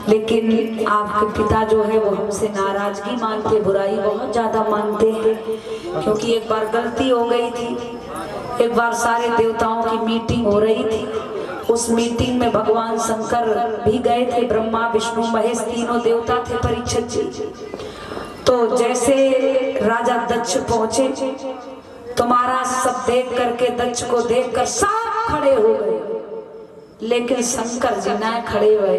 लेकिन आपके पिता जो है वो हमसे नाराजगी मानते, बुराई बहुत ज्यादा मानते हैं, क्योंकि एक बार गलती हो गई थी। एक बार सारे देवताओं की मीटिंग हो रही थी, उस मीटिंग में भगवान शंकर भी गए थे, ब्रह्मा विष्णु महेश तीनों देवता थे परीक्षित जी। तो जैसे राजा दक्ष पहुंचे तो महाराज सब देख करके, दक्ष को देखकर सब खड़े हो गए, लेकिन शंकर जी ना खड़े हुए।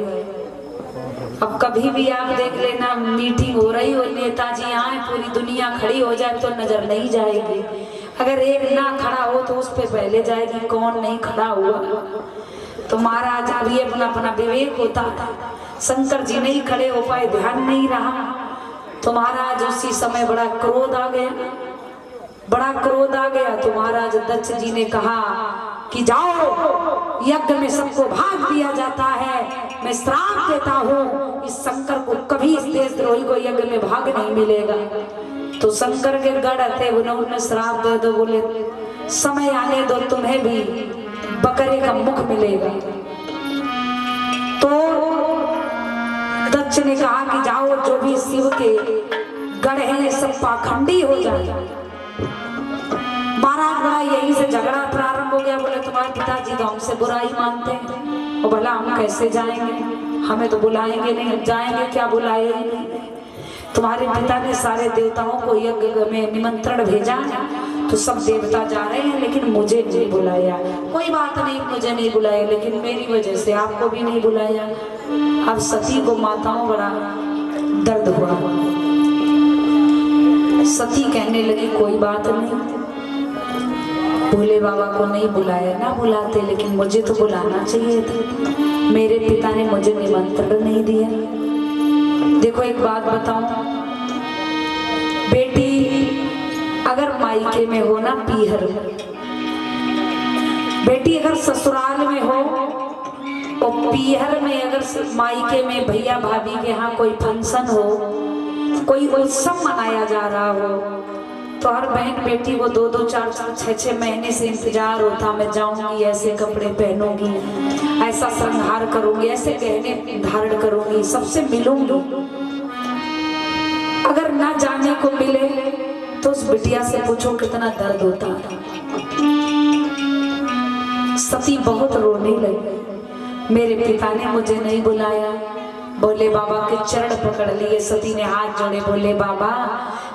अब कभी भी आप देख लेना, मीटिंग हो रही हो, नेताजी आए, पूरी दुनिया खड़ी हो जाए तो नजर नहीं जाएगी। अगर एक ना खड़ा हो तो उस पे पहले जाएगी कौन नहीं खड़ा हुआ। तो महाराज अब ये अपना अपना विवेक होता था, शंकर जी नहीं खड़े हो पाए, ध्यान नहीं रहा। तो महाराज उसी समय बड़ा क्रोध आ गया, बड़ा क्रोध आ गया। तो महाराज दक्ष जी ने कहा कि जाओ, यज्ञ में सबको भाग दिया जाता है, मैं श्राप देता हूँ इस शंकर को, कभी इस देशद्रोही को यज्ञ में भाग नहीं मिलेगा। तो शंकर के गढ़ थे, उन्होंने श्राप दे दो, बोले समय आने दो, तुम्हें भी बकरे का मुख मिलेगा। तो दक्ष ने कहा कि जाओ, जो भी शिव के गढ़ हैं सब पाखंडी हो जाए। महाराज बड़ा यही से झगड़ा प्रारंभ हो गया। बोले तुम्हारे पिताजी तो हमसे बुराई मानते हैं, और भला हम कैसे जाएंगे, हमें तो बुलाएंगे नहीं, हम जाएंगे क्या, बुलाए नहीं। तुम्हारे पिता ने सारे देवताओं को यज्ञ में निमंत्रण भेजा, तो सब देवता जा रहे हैं, लेकिन मुझे नहीं बुलाया। कोई बात नहीं, मुझे नहीं बुलाया, लेकिन मेरी वजह से आपको भी नहीं बुलाया। अब सती को माताओं बड़ा दर्द हुआ। सती कहने लगी कोई बात नहीं, भोले बाबा को नहीं बुलाया, ना बुलाते, लेकिन मुझे तो बुलाना चाहिए था, मेरे पिता ने मुझे निमंत्रण नहीं दिया। देखो एक बात बताऊं, बेटी अगर मायके में हो ना, पीहर में, बेटी अगर ससुराल में हो और पीहर में, अगर मायके में भैया भाभी के यहाँ कोई फंक्शन हो, कोई उत्सव मनाया जा रहा हो, तो हर बहन बेटी को 2-2, 4-4, 6-6 महीने से इंतजार होता, मैं जाऊंगी, ऐसे कपड़े पहनूंगी, ऐसा श्रृंगार करूंगी, ऐसे गहने धारण करूंगी, सबसे मिलूंगी। अगर ना जाने को मिले तो उस बिटिया से पूछो कितना दर्द होता है। सती बहुत रोने लगी, मेरे पिता ने मुझे नहीं बुलाया। भोले बाबा के चरण पकड़ लिए, सती ने हाथ जोड़े, बोले बाबा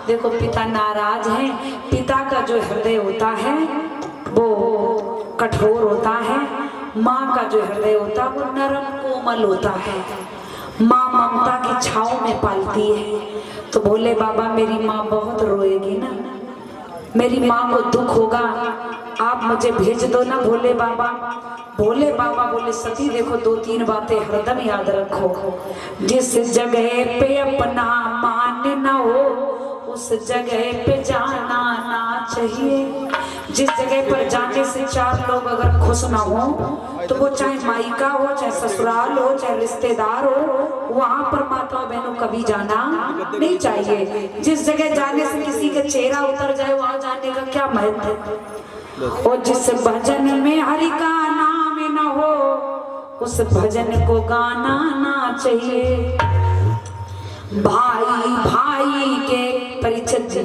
देखो पिता नाराज हैं, पिता का जो हृदय होता है वो कठोर होता है, माँ का जो हृदय होता है वो नरम कोमल होता है, माँ ममता की छाव में पालती है। तो भोले बाबा मेरी माँ बहुत रोएगी ना, मेरी माँ को दुख होगा, आप मुझे भेज दो ना भोले बाबा। भोले बाबा बोले सती देखो 2-3 बातें हरदम याद रखो, जिस जगह पे अपना मान ना हो उस जगह पे जाना ना चाहिए। जिस जगह पर जाने से 4 लोग अगर खुश ना हो, तो वो चाहे मायका हो, चाहे ससुराल हो, चाहे रिश्तेदार हो, वहां पर माता बहनों कभी जाना नहीं चाहिए। जिस जगह जाने से किसी का चेहरा उतर जाए, वहां जाने का क्या महत्व है। और जिस भजन में हरि का नाम न हो उस भजन को गाना ना चाहिए। भाई भाई के परीक्षित जी,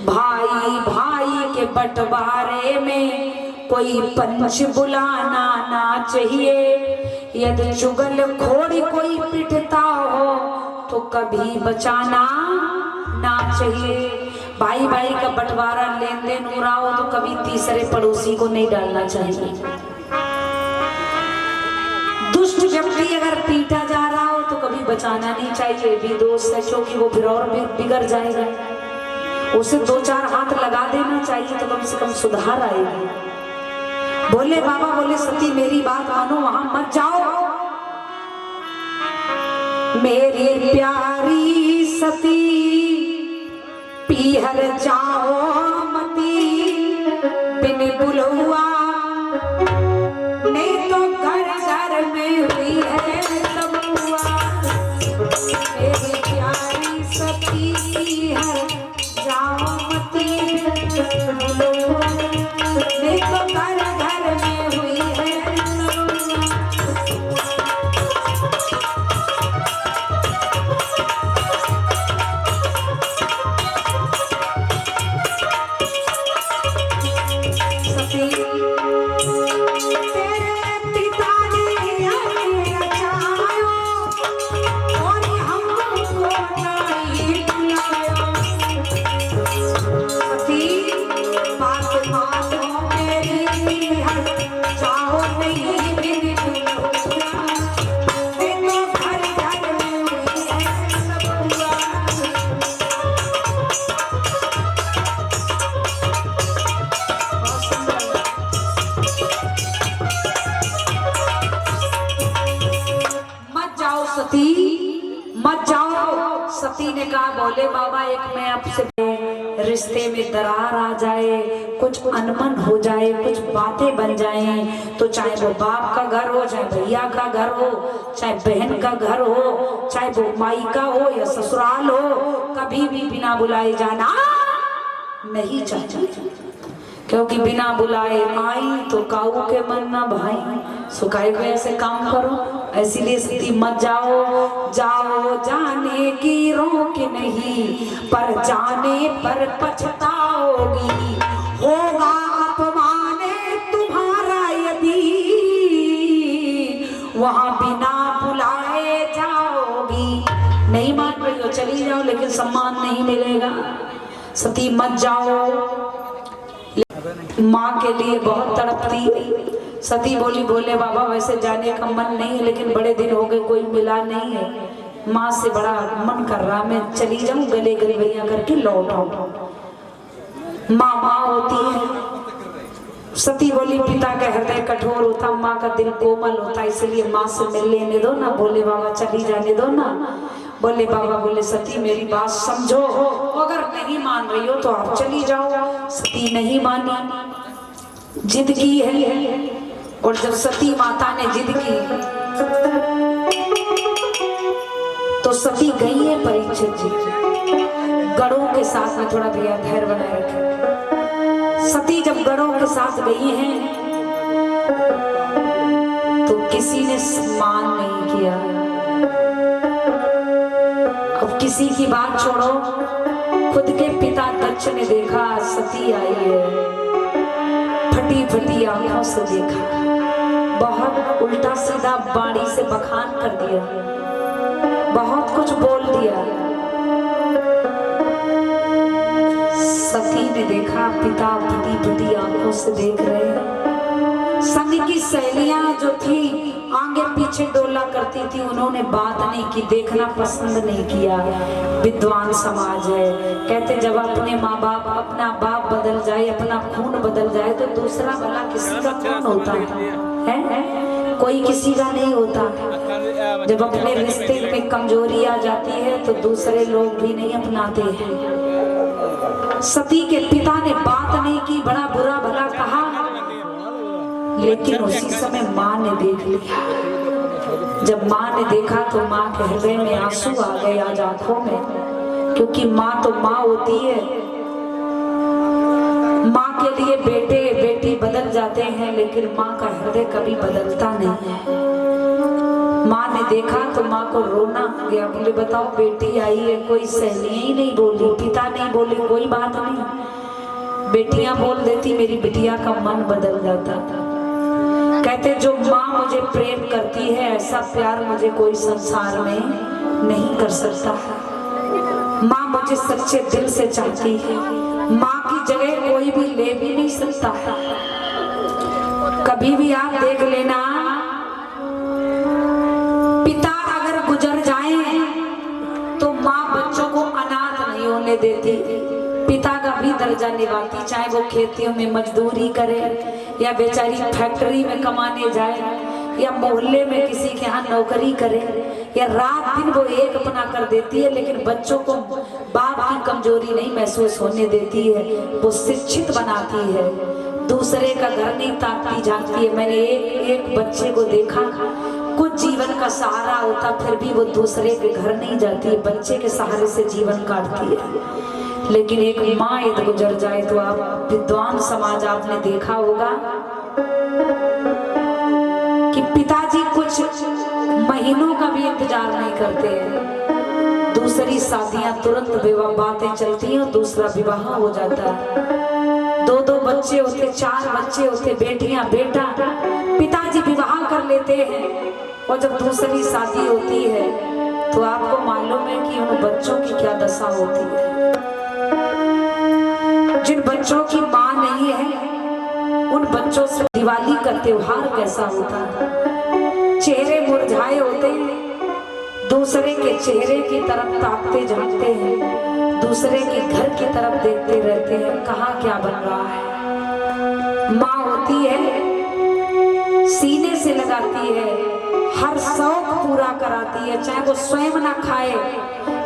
भाई भाई के बंटवारे में कोई पंच बुलाना ना चाहिए। यदि चुगल खोड़ी कोई पिटता हो तो कभी बचाना ना चाहिए। भाई भाई का बंटवारा लेन देन हो रहा हो तो कभी तीसरे पड़ोसी को नहीं डालना चाहिए। दुष्ट व्यक्ति अगर पीटा जा रहा हो तो कभी बचाना नहीं चाहिए, भी दोस्त है, क्योंकि वो फिर और बिगड़ जाएगा। उसे 2-4 हाथ लगा देना चाहिए तो कम से कम सुधार आएगी। बोले बाबा बोले सती मेरी बात मानो, वहां मत जाओ। मेरी प्यारी सती पीहर जाओ मती, बिन बुलवा नहीं तो घर घर में हुई है तबुआ। मेरी प्यारी सती पीहर जाओ मती, बिन बुलवा नहीं तो घर घर में हुई है तबुआ। ने कहा बोले बाबा एक मैं आपसे रिश्ते में दरार आ जाए, कुछ अनबन हो जाए, कुछ बातें बन जाएं, तो चाहे वो बाप का घर हो, चाहे भैया का घर हो, चाहे बहन का घर हो, चाहे वो माई का हो या ससुराल हो, कभी भी बिना बुलाए जाना नहीं चाहिए। क्योंकि बिना बुलाए आई तो काऊ के मन ना भाई, सुखाए को ऐसे काम करो। इसीलिए सती मत जाओ, जाओ जाने की रोक नहीं, पर जाने पर पछताओगी, होगा अपमान तुम्हारा यदि वहां बिना बुलाए जाओगी। नहीं मान रही हो चली जाओ, लेकिन सम्मान नहीं मिलेगा। सती मत जाओ। माँ के लिए बहुत तड़पती। सती बोली बोले बाबा वैसे जाने का मन नहीं है, लेकिन बड़े दिन हो गए कोई मिला नहीं है, माँ से बड़ा मन कर रहा, मैं चली जाऊं गले गले भैया करके लौट आऊं। माँ माँ होती है। सती बोली पिता का हृदय कठोर होता, माँ का दिल कोमल होता, इसलिए माँ से मिल लेने दो ना। बोले बाबा चली जाने दो ना। बोले बाबा बोले सती मेरी बात समझो, अगर नहीं मान रही हो तो आप चली जाओ। सती नहीं मानी, जिद की है। और जब सती माता ने जिद की तो सती गई है परीक्षित जी गढ़ों के साथ में। थोड़ा भैया धैर्य बनाए रखें। सती जब गढ़ों के साथ गई हैं तो किसी ने सम्मान नहीं किया। अब किसी की बात छोड़ो, खुद के पिता दक्ष ने देखा सती आई है, फटी फटी आंखों से देखा, बहुत उल्टा सीधा बाणी से बखान कर दिया, बहुत कुछ बोल दिया। सती ने देखा पिता फटी फटी आंखों से देख रहे हैं। संग की सहेलियां जो थी आगे पीछे डोला करती थी, उन्होंने बात नहीं की, देखना पसंद नहीं किया। विद्वान समाज है, कहते जब अपने माँ बाप अपना बाप बदल जाए, अपना खून बदल जाए, तो दूसरा भला किसी का खून होता है? कोई किसी का नहीं होता। जब अपने रिश्ते में कमजोरी आ जाती है तो दूसरे लोग भी नहीं अपनाते हैं। सती के पिता ने बात नहीं की, बड़ा बुरा भला कहा, लेकिन उसी समय माँ ने देख लिया। जब माँ ने देखा तो माँ के हृदय में आंसू आ गए आज आंखों में, क्योंकि माँ तो माँ होती है। माँ के लिए बेटे बेटी बदल जाते हैं, लेकिन माँ का हृदय कभी बदलता नहीं है। माँ ने देखा तो माँ को रोना आ गया। बोले बताओ बेटी आई है, कोई सहेलियां ही नहीं बोली, पिता नहीं बोले, कोई बात नहीं। बेटियां बोल देती मेरी बिटिया का मन बदल जाता था। कहते जो माँ मुझे प्रेम करती है ऐसा प्यार मुझे कोई संसार में नहीं कर सकता। माँ मुझे सच्चे दिल से चाहती है, माँ की जगह कोई भी ले भी नहीं सकता। कभी भी आप देख लेना, पिता अगर गुजर जाए तो माँ बच्चों को अनाथ नहीं होने देती, पिता का भी दर्जा निभाती। चाहे वो खेतियों में मजदूरी करे या बेचारी फैक्ट्री में कमाने जाए या मोहल्ले में किसी के यहाँ नौकरी करे या रात दिन वो एक अपना कर देती है, लेकिन बच्चों को बाप की कमजोरी नहीं महसूस होने देती है। वो शिक्षित बनाती है, दूसरे का घर नहीं ताकती जानती है। मैंने एक बच्चे को देखा, कुछ जीवन का सहारा होता फिर भी वो दूसरे के घर नहीं जाती है, बच्चे के सहारे से जीवन काटती है। लेकिन एक माँ यदि गुजर जाए तो आप विद्वान समाज आपने देखा होगा कि पिताजी कुछ महीनों का भी इंतजार नहीं करते हैं, दूसरी शादियां तुरंत विवाह बातें चलती हैं और दूसरा विवाह हो जाता है। दो दो बच्चे होते, चार बच्चे होते, बेटियां बेटा, पिताजी विवाह कर लेते हैं और जब दूसरी शादी होती है तो आपको मालूम है कि उन बच्चों की क्या दशा होती है। जिन बच्चों की माँ नहीं है उन बच्चों से दिवाली का त्योहार कैसा होता है, चेहरे मुरझाए होते हैं, दूसरे के चेहरे की तरफ ताकते जाते हैं, दूसरे के घर की तरफ देखते रहते हैं, कहाँ क्या बन रहा है। माँ होती है सीने से लगाती है, हर शौक पूरा कराती है, चाहे वो स्वयं ना खाए,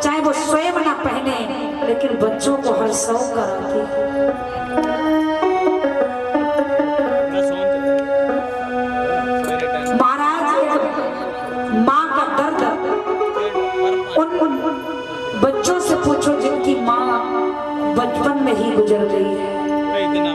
चाहे वो स्वयं ना पहने, लेकिन बच्चों को हर शौक कराती है। महाराज माँ का दर्द उन बच्चों से पूछो जिनकी माँ बचपन में ही गुजर गई है।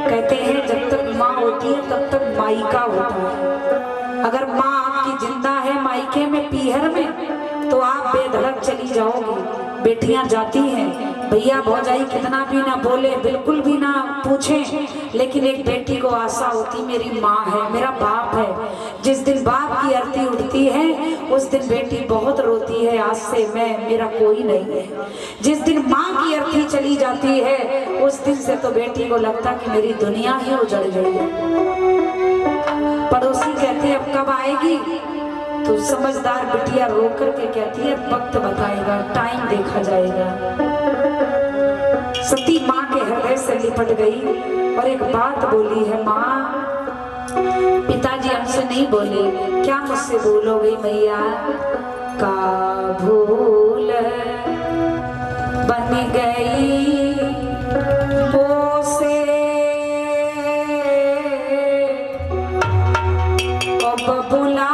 कहते हैं जब तक माँ होती है तब तक मायका होता है। अगर माँ आपकी जिंदा है मायके में पीहर में तो आप बेधड़क चली जाओगी। बेटियां जाती हैं, भैया भौजाई कितना भी ना बोले, बिल्कुल भी ना पूछें, लेकिन एक बेटी को आशा होती मेरी माँ है, मेरा बाप है। जिस दिन बाप की अर्थी उठती है उस दिन बेटी बहुत रोती है, आज से मेरा कोई नहीं है। जिस दिन माँ की अर्थी चली जाती है उस दिन से तो बेटी को लगता कि मेरी दुनिया ही उजड़ गई है। पड़ोसी कहते अब कब आएगी, तो समझदार बिटिया रो करके कहती है वक्त बताएगा, टाइम देखा जाएगा। सती माँ के हृदय से लिपट गई और एक बात बोली है, माँ पिताजी हमसे नहीं बोले, क्या मुझसे बोलोगे मैया? का भूल बन गई मोसे अब बुला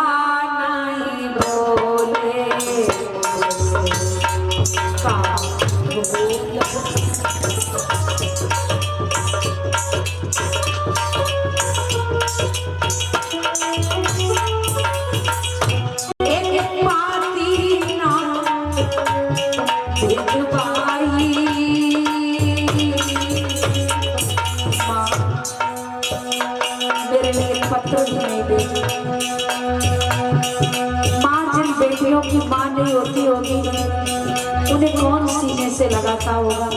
की माँ नहीं होती होगी उन्हें कौन सीने से लगाता होगा।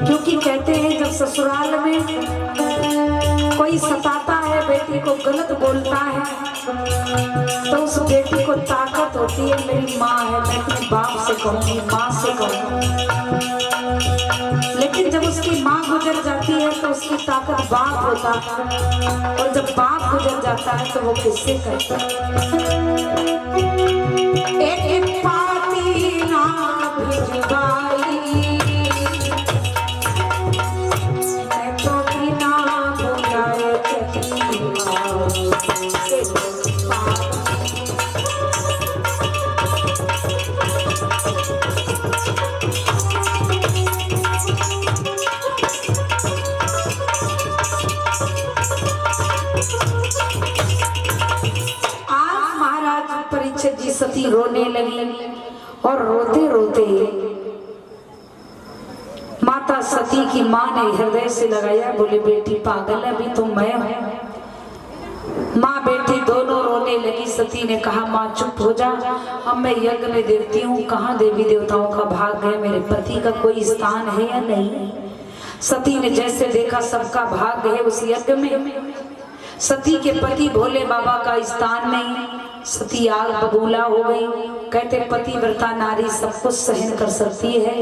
क्योंकि कहते हैं जब ससुराल में कोई सताता है, बेटी को गलत बोलता है, तो उस बेटी को ताकत होती है मेरी माँ है, मैं अपने बाप से कहूँगी, माँ से कहूँगी। लेकिन जब उसकी माँ गुजर जाती है तो उसकी ताकत बाप होता है, और जब बाप गुजर जाता है तो वो किससे करता है। एक पाती ना भिजवाई, मैं तो बिना बुलाए जी सती रोने लगी और रोते रोते माता सती की माँ ने हृदय से लगाया, बोले बेटी पागल है, अभी तो मैं हूं। माँ बेटी दोनों रोने लगी। सती ने कहा माँ चुप हो जा, अब मैं यज्ञ में देखती हूँ कहाँ देवी देवताओं का भाग है, मेरे पति का कोई स्थान है या नहीं। सती ने जैसे देखा सबका भाग है उस यज्ञ में, सती के पति भोले बाबा का स्थान नहीं। सती आग बबूला हो गई। कहते पतिव्रता नारी सब कुछ सहन कर सकती है,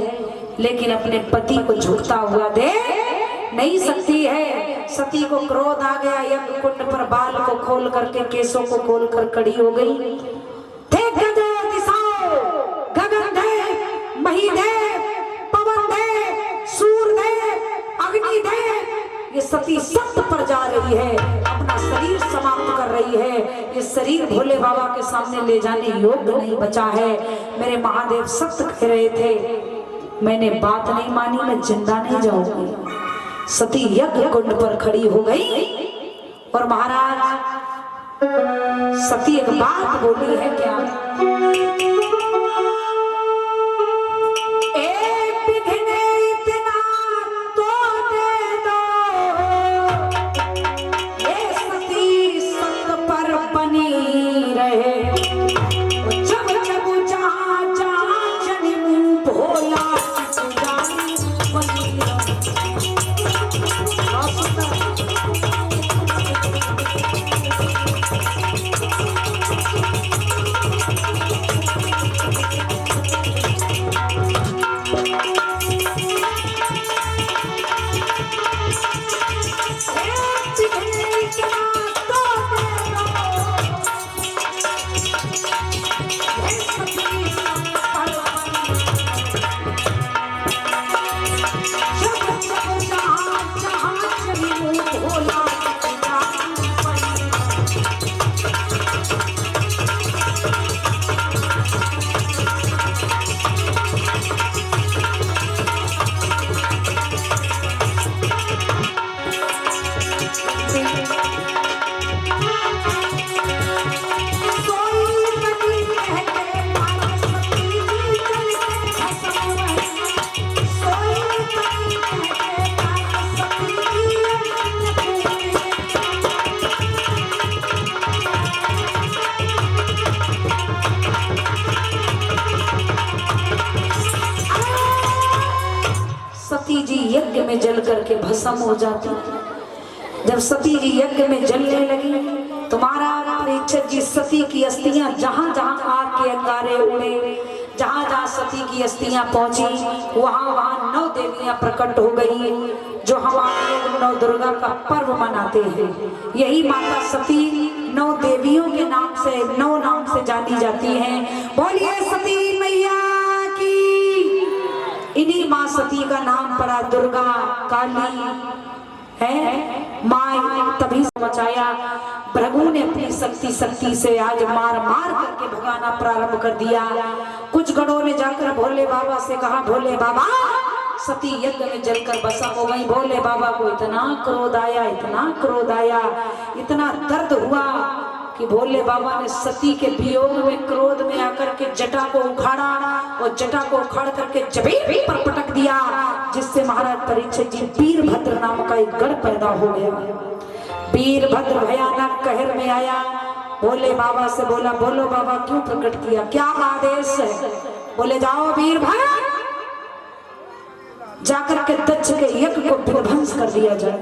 लेकिन अपने पति को झुकता हुआ देख नहीं सकती है। सती को क्रोध आ गया, यज्ञ कुंड पर बाल को खोल करके केसों को खोल कर खड़ी हो गई। देख गजो दिशाओ, गगन दे, मही दे, पवन दे, सूर दे, अग्नि दे, ये सती सत्य पर जा रही है, अपना शरीर समाप्त कर रही है। ये शरीर भोले बाबा के सामने ले जाने योग्य नहीं बचा है। मेरे महादेव सत्य कह रहे थे, मैंने बात नहीं मानी, मैं जिंदा नहीं जाऊंगी। सती यज्ञ कुंड पर खड़ी हो गई और महाराज सती एक बात बोली है, क्या? सती जी यज्ञ में जल करके भस्म हो जाती। जब सती जी यज्ञ में जलने लगी तो महाराज परीक्षित जी सती की अस्थियां जहां जहां आग के अंगारे उड़े, जहां जहां सती की अस्थियां पहुंची वहां वहां 9 देवियां प्रकट हो गई, जो हमारे लोग 9 दुर्गा का पर्व मनाते हैं। यही माता सती 9 देवियों के नाम से 9 नाम से जानी जाती हैं। बोलिए सती मैया की। इन्हीं माँ सती का नाम पड़ा दुर्गा, काली है माँ। तभी मचाया भृगु ने अपनी शक्ति से आज मार मार करके भगाना प्रारंभ कर दिया। कुछ गणों ने जाकर भोले बाबा से कहा, भोले बाबा सती यज्ञ में जलकर भस्म हो गई। भोले बाबा को इतना क्रोध आया, इतना क्रोध आया, इतना दर्द हुआ कि भोले बाबा ने सती के वियोग में क्रोध में आकर के जटा को उखाड़ा और जटा को उखाड़ करके जमीन पर पटक दिया, जिससे महाराज परीक्षित जी वीरभद्र नाम का एक गढ़ पैदा हो गया। वीरभद्र भयानक कहर में आया, भोले बाबा से बोला, बोलो बाबा क्यों प्रकट किया, क्या आदेश है? बोले जाओ वीरभद्र, जाकर के दक्ष के यज्ञ को विध्वंस कर दिया जाए,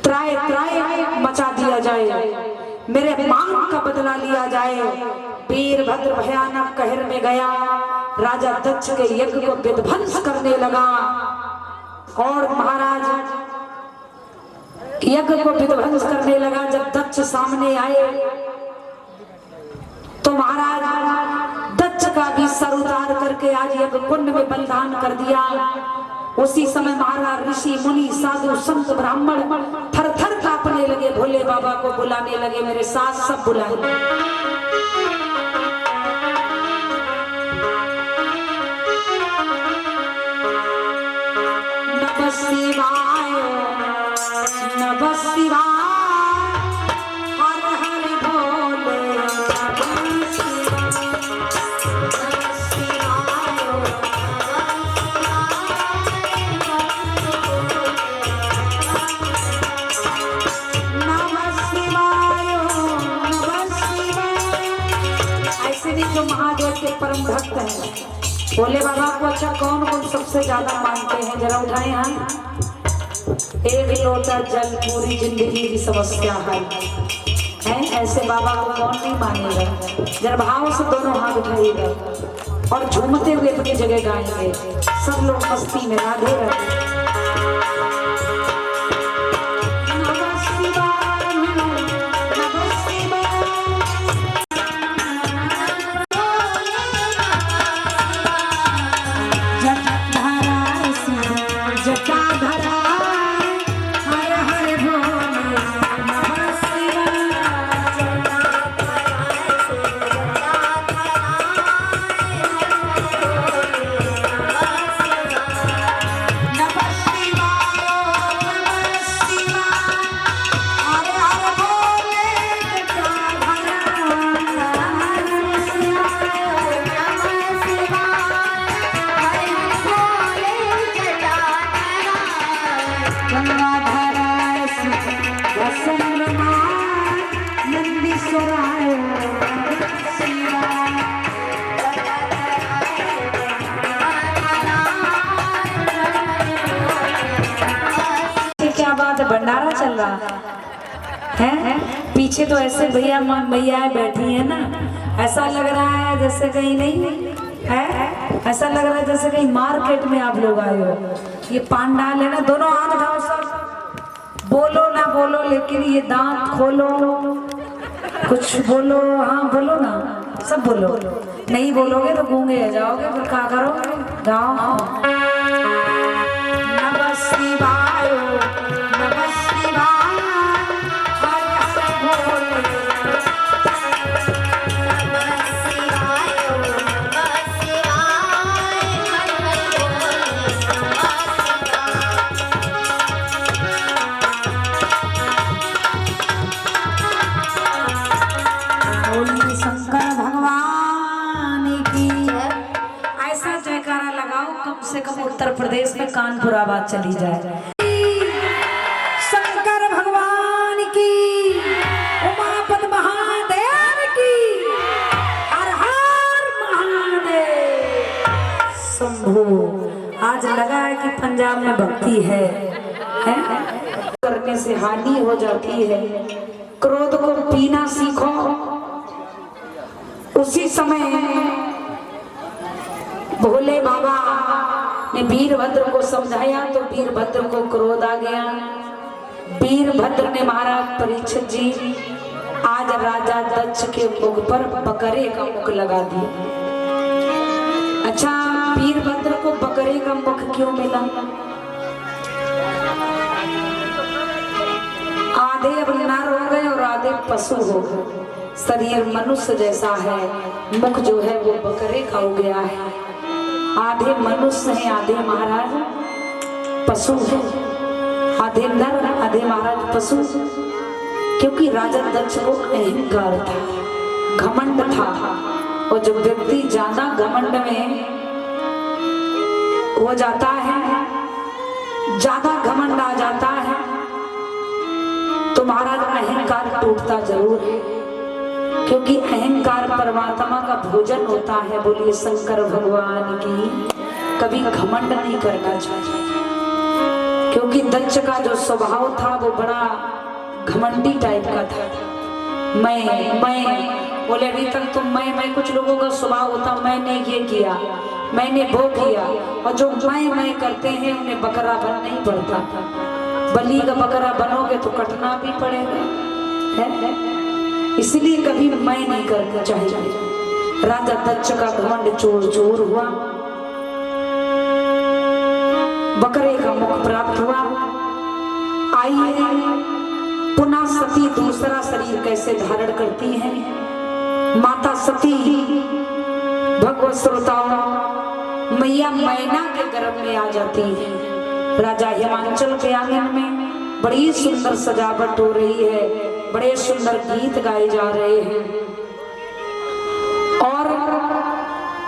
त्राय त्राय मचा दिया जाए, मेरे मांग का बदला लिया जाए। वीरभद्र भयानक कहर में गया, राजा दक्ष के यज्ञ को विध्वंस करने लगा। और महाराज यज्ञ को विध्वंस करने लगा। जब दक्ष सामने आए तो महाराज दक्ष का भी सर उतार करके आज यज्ञ कुंड में बलिदान कर दिया। उसी समय महाराज ऋषि मुनि साधु संत ब्राह्मण थर थर कांपने लगे, भोले बाबा को बुलाने लगे, मेरे साथ सब बुलाए। नमः शिवाय नमः शिवाय, हर हर भोले नमः शिवाय, नमः शिवाय नमः शिवाय नमः शिवाय। ऐसे भी जो महादेव के परम भक्त हैं, भोले बाबा को अच्छा कौन कौन सबसे ज्यादा मानते हैं, जरा उठाए हाथ। एक लोटा जल पूरी जिंदगी की समस्या है ऐसे बाबा को कौन नहीं मानेगा। जरा भाव से दोनों हाथ उठाइएगा और झूमते हुए अपनी जगह गाएंगे। सब लोग मस्ती में राधे राधे। भंडारा चल रहा है पीछे, तो ऐसे भैया मैया बैठी है ना, ऐसा लग रहा है जैसे कहीं नहीं है, ऐसा लग रहा है जैसे कहीं मार्केट में आप लोग आए हो। ये पांडाल है ना, दोनों हाथ उठाओ, सब बोलो ना बोलो, लेकिन ये दांत खोलो, कुछ बोलो, हाँ बोलो ना, सब बोलो। नहीं बोलोगे तो गूंगे जाओगे, फिर क्या करोगे, गाओ। नमः शिवाय नमः शिवाय, हर हर भोले नमः शिवाय नमः शिवाय, हर हर भोले नमः शिवाय। कानपुर आवाज चली जाए। शंकर भगवान की, उमापति महादेव की, हर हर महादेव शंभू। आज लगा है कि पंजाब में भक्ति है? करने से हानि हो जाती है। क्रोध को पीना सीखो। उसी समय भोले बाबा ने वीरभद्र को समझाया तो वीरभद्र को क्रोध आ गया। वीरभद्र ने महाराज परीक्षित जी आज राजा दक्ष के मुख पर बकरे का मुख लगा दिया। अच्छा, वीरभद्र को बकरे का मुख क्यों मिला? आधे अब नर हो गए और आधे पशु हो गए। शरीर मनुष्य जैसा है, मुख जो है वो बकरे का हो गया है। आधे मनुष्य हैं, आधे महाराज पशु हैं। आधे नर, आधे महाराज पशु। क्योंकि राजा दक्ष को अहंकार था, घमंड था। और जब व्यक्ति ज्यादा घमंड में हो जाता है, ज्यादा घमंड आ जाता है, तो महाराज अहंकार टूटता जरूर है। क्योंकि अहंकार परमात्मा का भोजन होता है। बोलिए शंकर भगवान की। कभी घमंड नहीं करना चाहिए। क्योंकि दक्ष का जो स्वभाव था वो बड़ा घमंडी टाइप का था। मैं बोले अभी तक तो मैं कुछ लोगों का स्वभाव होता, मैंने ये किया, मैंने वो किया। और जो मैं करते हैं उन्हें बकरा बनना ही पड़ता। बलि का बकरा बनोगे तो कटना भी पड़ेगा, है? इसलिए कभी मैं नहीं करना चाहिए। राजा दक्ष का घमंड चोर चोर हुआ, बकरे का मुख प्राप्त हुआ। आइए पुनः सती दूसरा शरीर कैसे धारण करती हैं। माता सती भगवत श्रोताओं मैया मैना के गर्भ में आ जाती है। राजा हिमांचल के आंगन में बड़ी सुंदर सजावट हो रही है, बड़े सुंदर गीत गाए जा रहे हैं और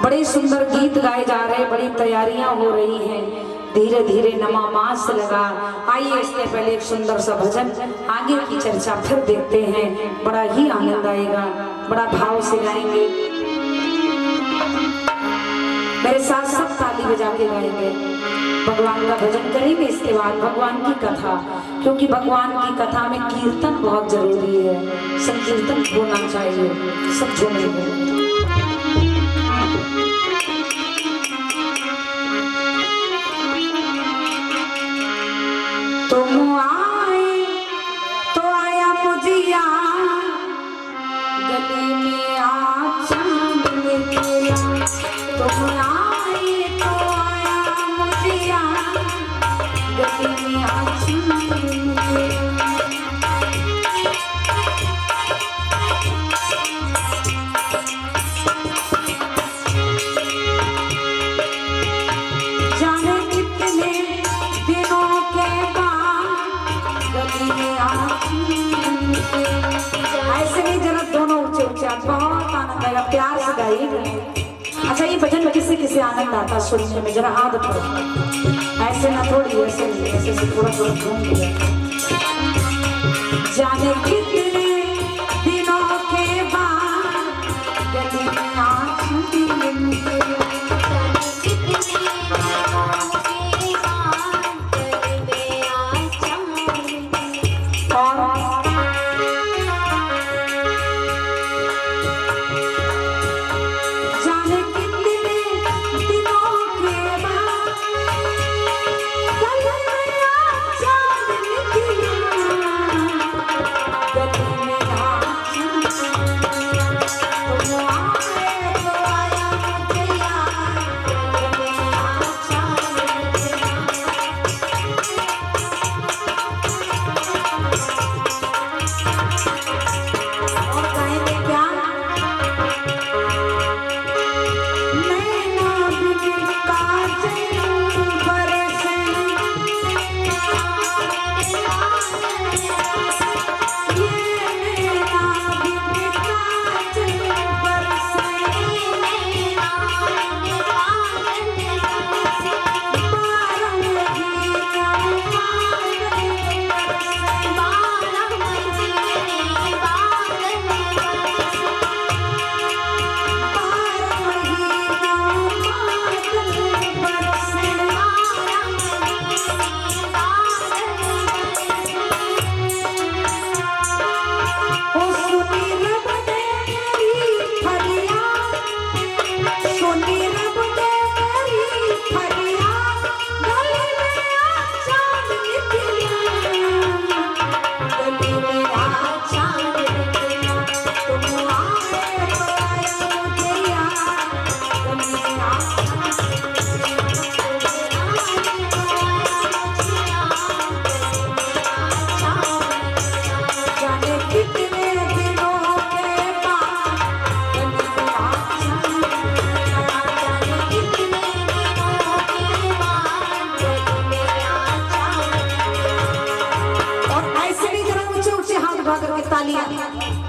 बड़े सुंदर गीत गाए जा रहे हैं, बड़ी तैयारियां हो रही हैं। धीरे धीरे नमामास लगा। आइए इससे पहले एक सुंदर सा भजन, आगे की चर्चा फिर देखते हैं। बड़ा ही आनंद आएगा, बड़ा भाव से गाएंगे। मेरे साथ सब ताली बजा के गाएंगे, भगवान का भजन करेंगे। इसके बाद भगवान की कथा, क्योंकि भगवान की कथा में कीर्तन बहुत जरूरी है। संकीर्तन होना चाहिए, सब झूमेंगे। तुम आए तो आया मुझिया, गली में आ चांद निकला। तुम आए तो आया मुझिया, गली में आ चांद निकला। जाने कितने दिनों के ऐसे नहीं, जरा दोनों ऊंचे ऊंचे, बहुत आनंद आएगा। प्यार से गाइए। अच्छा, ये भजन में किसी किसी आनंद आता सुनने में, जरा हाथ उठाओ। ऐसे ना थोड़ी, ऐसे नहीं, ऐसे से थोड़ा थोड़ा घूम लिया। जाने कितने दिनों के बाद गली में आँखी उठा करके तालियां।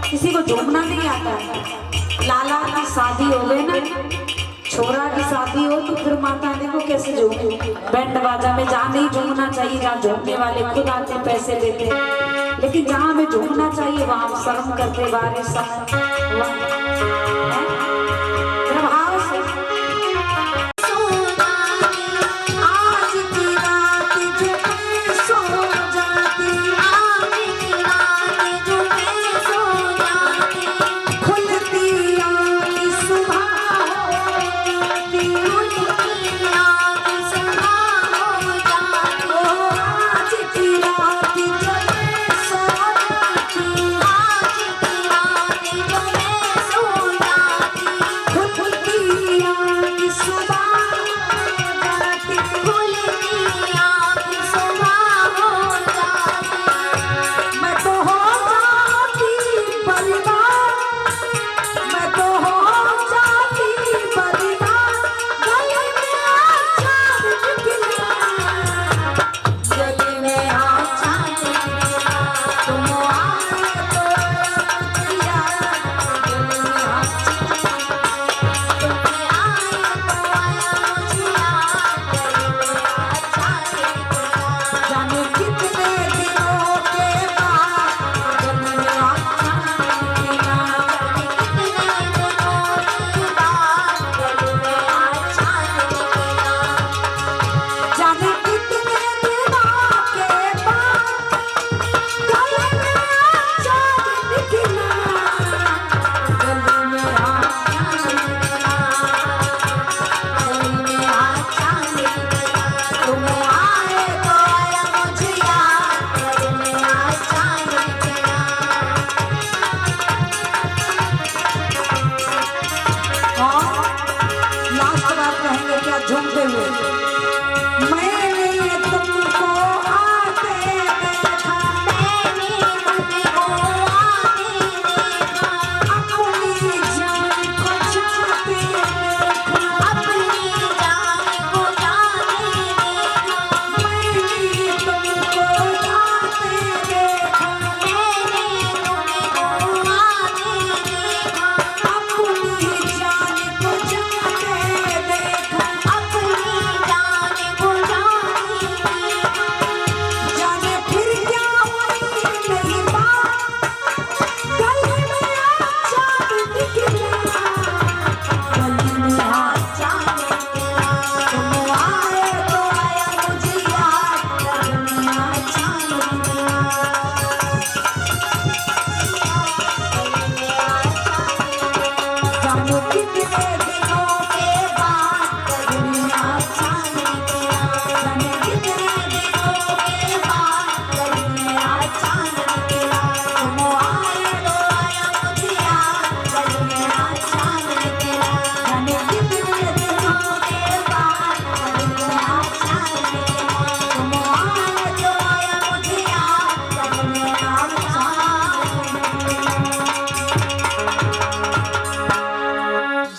किसी को झूमना नहीं आता है। लाला की शादी हो गई ना, छोरा की शादी हो तो फिर माता देखो कैसे झूमे। बैंड बाजा में जहाँ नहीं झूमना चाहिए, जहाँ झूमने वाले खुद आते पैसे देते, लेकिन जहाँ हमें झूमना चाहिए वहाँ हम शर्म करते बारे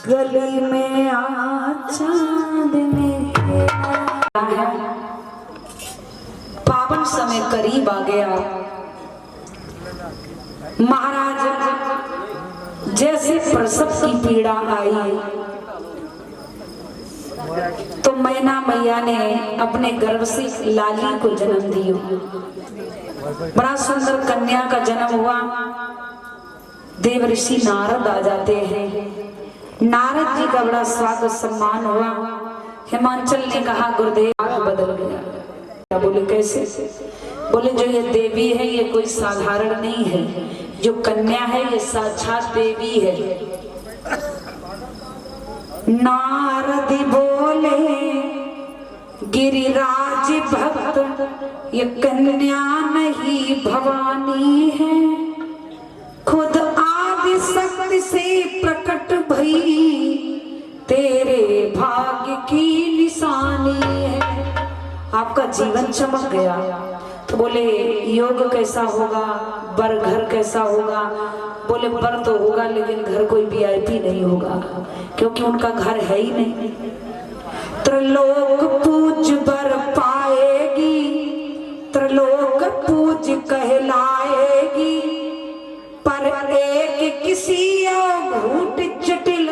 गली में चांद में पावन समय करीब आ गया। महाराज जैसे प्रसव की पीड़ा आई तो मैना मैया ने अपने गर्भ से लाली को जन्म दिया। बड़ा सुंदर कन्या का जन्म हुआ। देव ऋषि नारद आ जाते हैं। नारद जी का बड़ा स्वागत सम्मान हुआ। हिमांचल ने कहा गुरुदेव बदल गया। बोले कैसे? बोले जो ये देवी है ये कोई साधारण नहीं है, जो कन्या है ये साक्षात देवी है। नारद बोले गिरिराज भक्त ये कन्या नहीं भवानी है, खुद आदि शक्ति से प्रकट भई तेरे भाग्य की निशानी है। आपका जीवन चमक गया। तो बोले योग कैसा होगा, बर घर कैसा होगा? बोले बर तो होगा लेकिन घर कोई वीआईपी नहीं होगा, क्योंकि उनका घर है ही नहीं। त्रिलोक पूज बर पाएगी, त्रिलोक पूज कहलाएगी, सिया घूट जटिल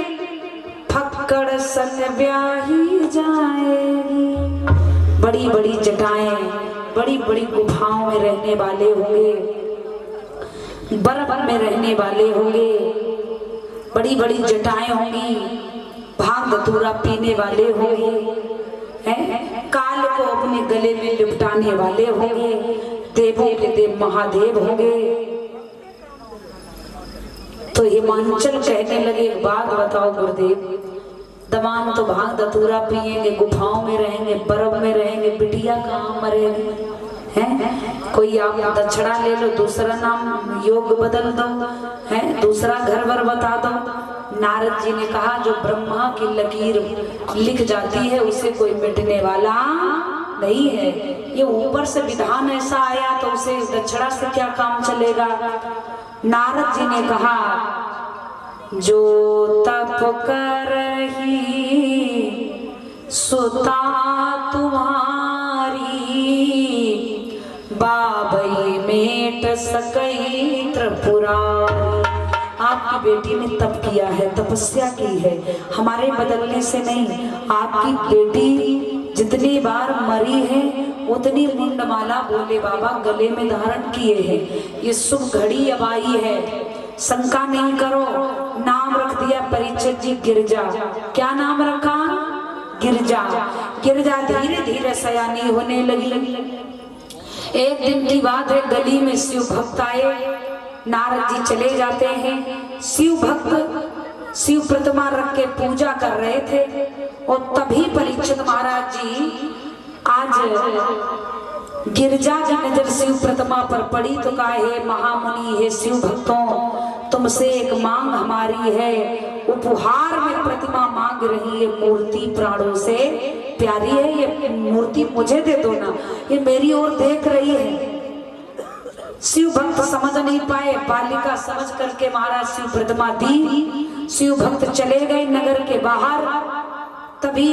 फक्कड़ संग ब्याही जाएगी। बड़ी बड़ी जटाएं, बड़ी बड़ी गुफाओं में रहने वाले होंगे, बर्फ में रहने वाले होंगे, बड़ी बड़ी जटाएं होंगी, भांग धतूरा पीने वाले होंगे, काल को अपने गले में लिपटाने वाले होंगे, देवों के देव महादेव होंगे। तो हिमांचल कहने लगे, एक बात बताओ गुरुदेव, दमान तो भांग धतूरा पिएंगे, गुफाओं में रहेंगे, बर्फ में रहेंगे, बिटिया कहाँ मरेगी? हैं? कोई आप दक्षिणा ले लो, दूसरा नाम योग बदल दो, हैं? दूसरा घर वर बता दो। नारद जी ने कहा, जो ब्रह्मा की लकीर लिख जाती है उसे कोई मिटने वाला नहीं है। ये ऊपर से विधान ऐसा आया तो उसे दक्षिणा से क्या काम चलेगा? नारद जी ने कहा, जो तप करही सुता तुम्हारी, बाबई मेट सकई त्रिपुरारी। आपकी बेटी ने तप किया है, तपस्या की है, हमारे बदलने से नहीं। आपकी बेटी जितनी बार मरी है उतनी मुंडमाला भोले बाबा गले में धारण किए हैं। ये शुभ घड़ी अब आई है, शंका नहीं करो। नाम रख दिया परीक्षित जी गिरजा। क्या नाम रखा? गिरजा। गिरजा धीरे धीरे सयानी होने लगी। एक दिन की बात है, गली में शिव भक्त आए, नारद जी चले जाते हैं। शिव भक्त शिव प्रतिमा रख के पूजा कर रहे थे और तभी परीक्षित महाराज जी, आज गिरजा की नजर शिव प्रतिमा पर पड़ी तो कहा, हे महामुनि, हे शिव भक्तों, तुमसे एक मांग हमारी है। उपहार में प्रतिमा मांग रही है, मूर्ति प्राणों से प्यारी है, ये मूर्ति मुझे दे दो ना, ये मेरी ओर देख रही है। शिव भक्त समझ नहीं पाए, बालिका समझ करके महाराज शिव प्रतिमा दी। शिव भक्त चले गए नगर के बाहर। तभी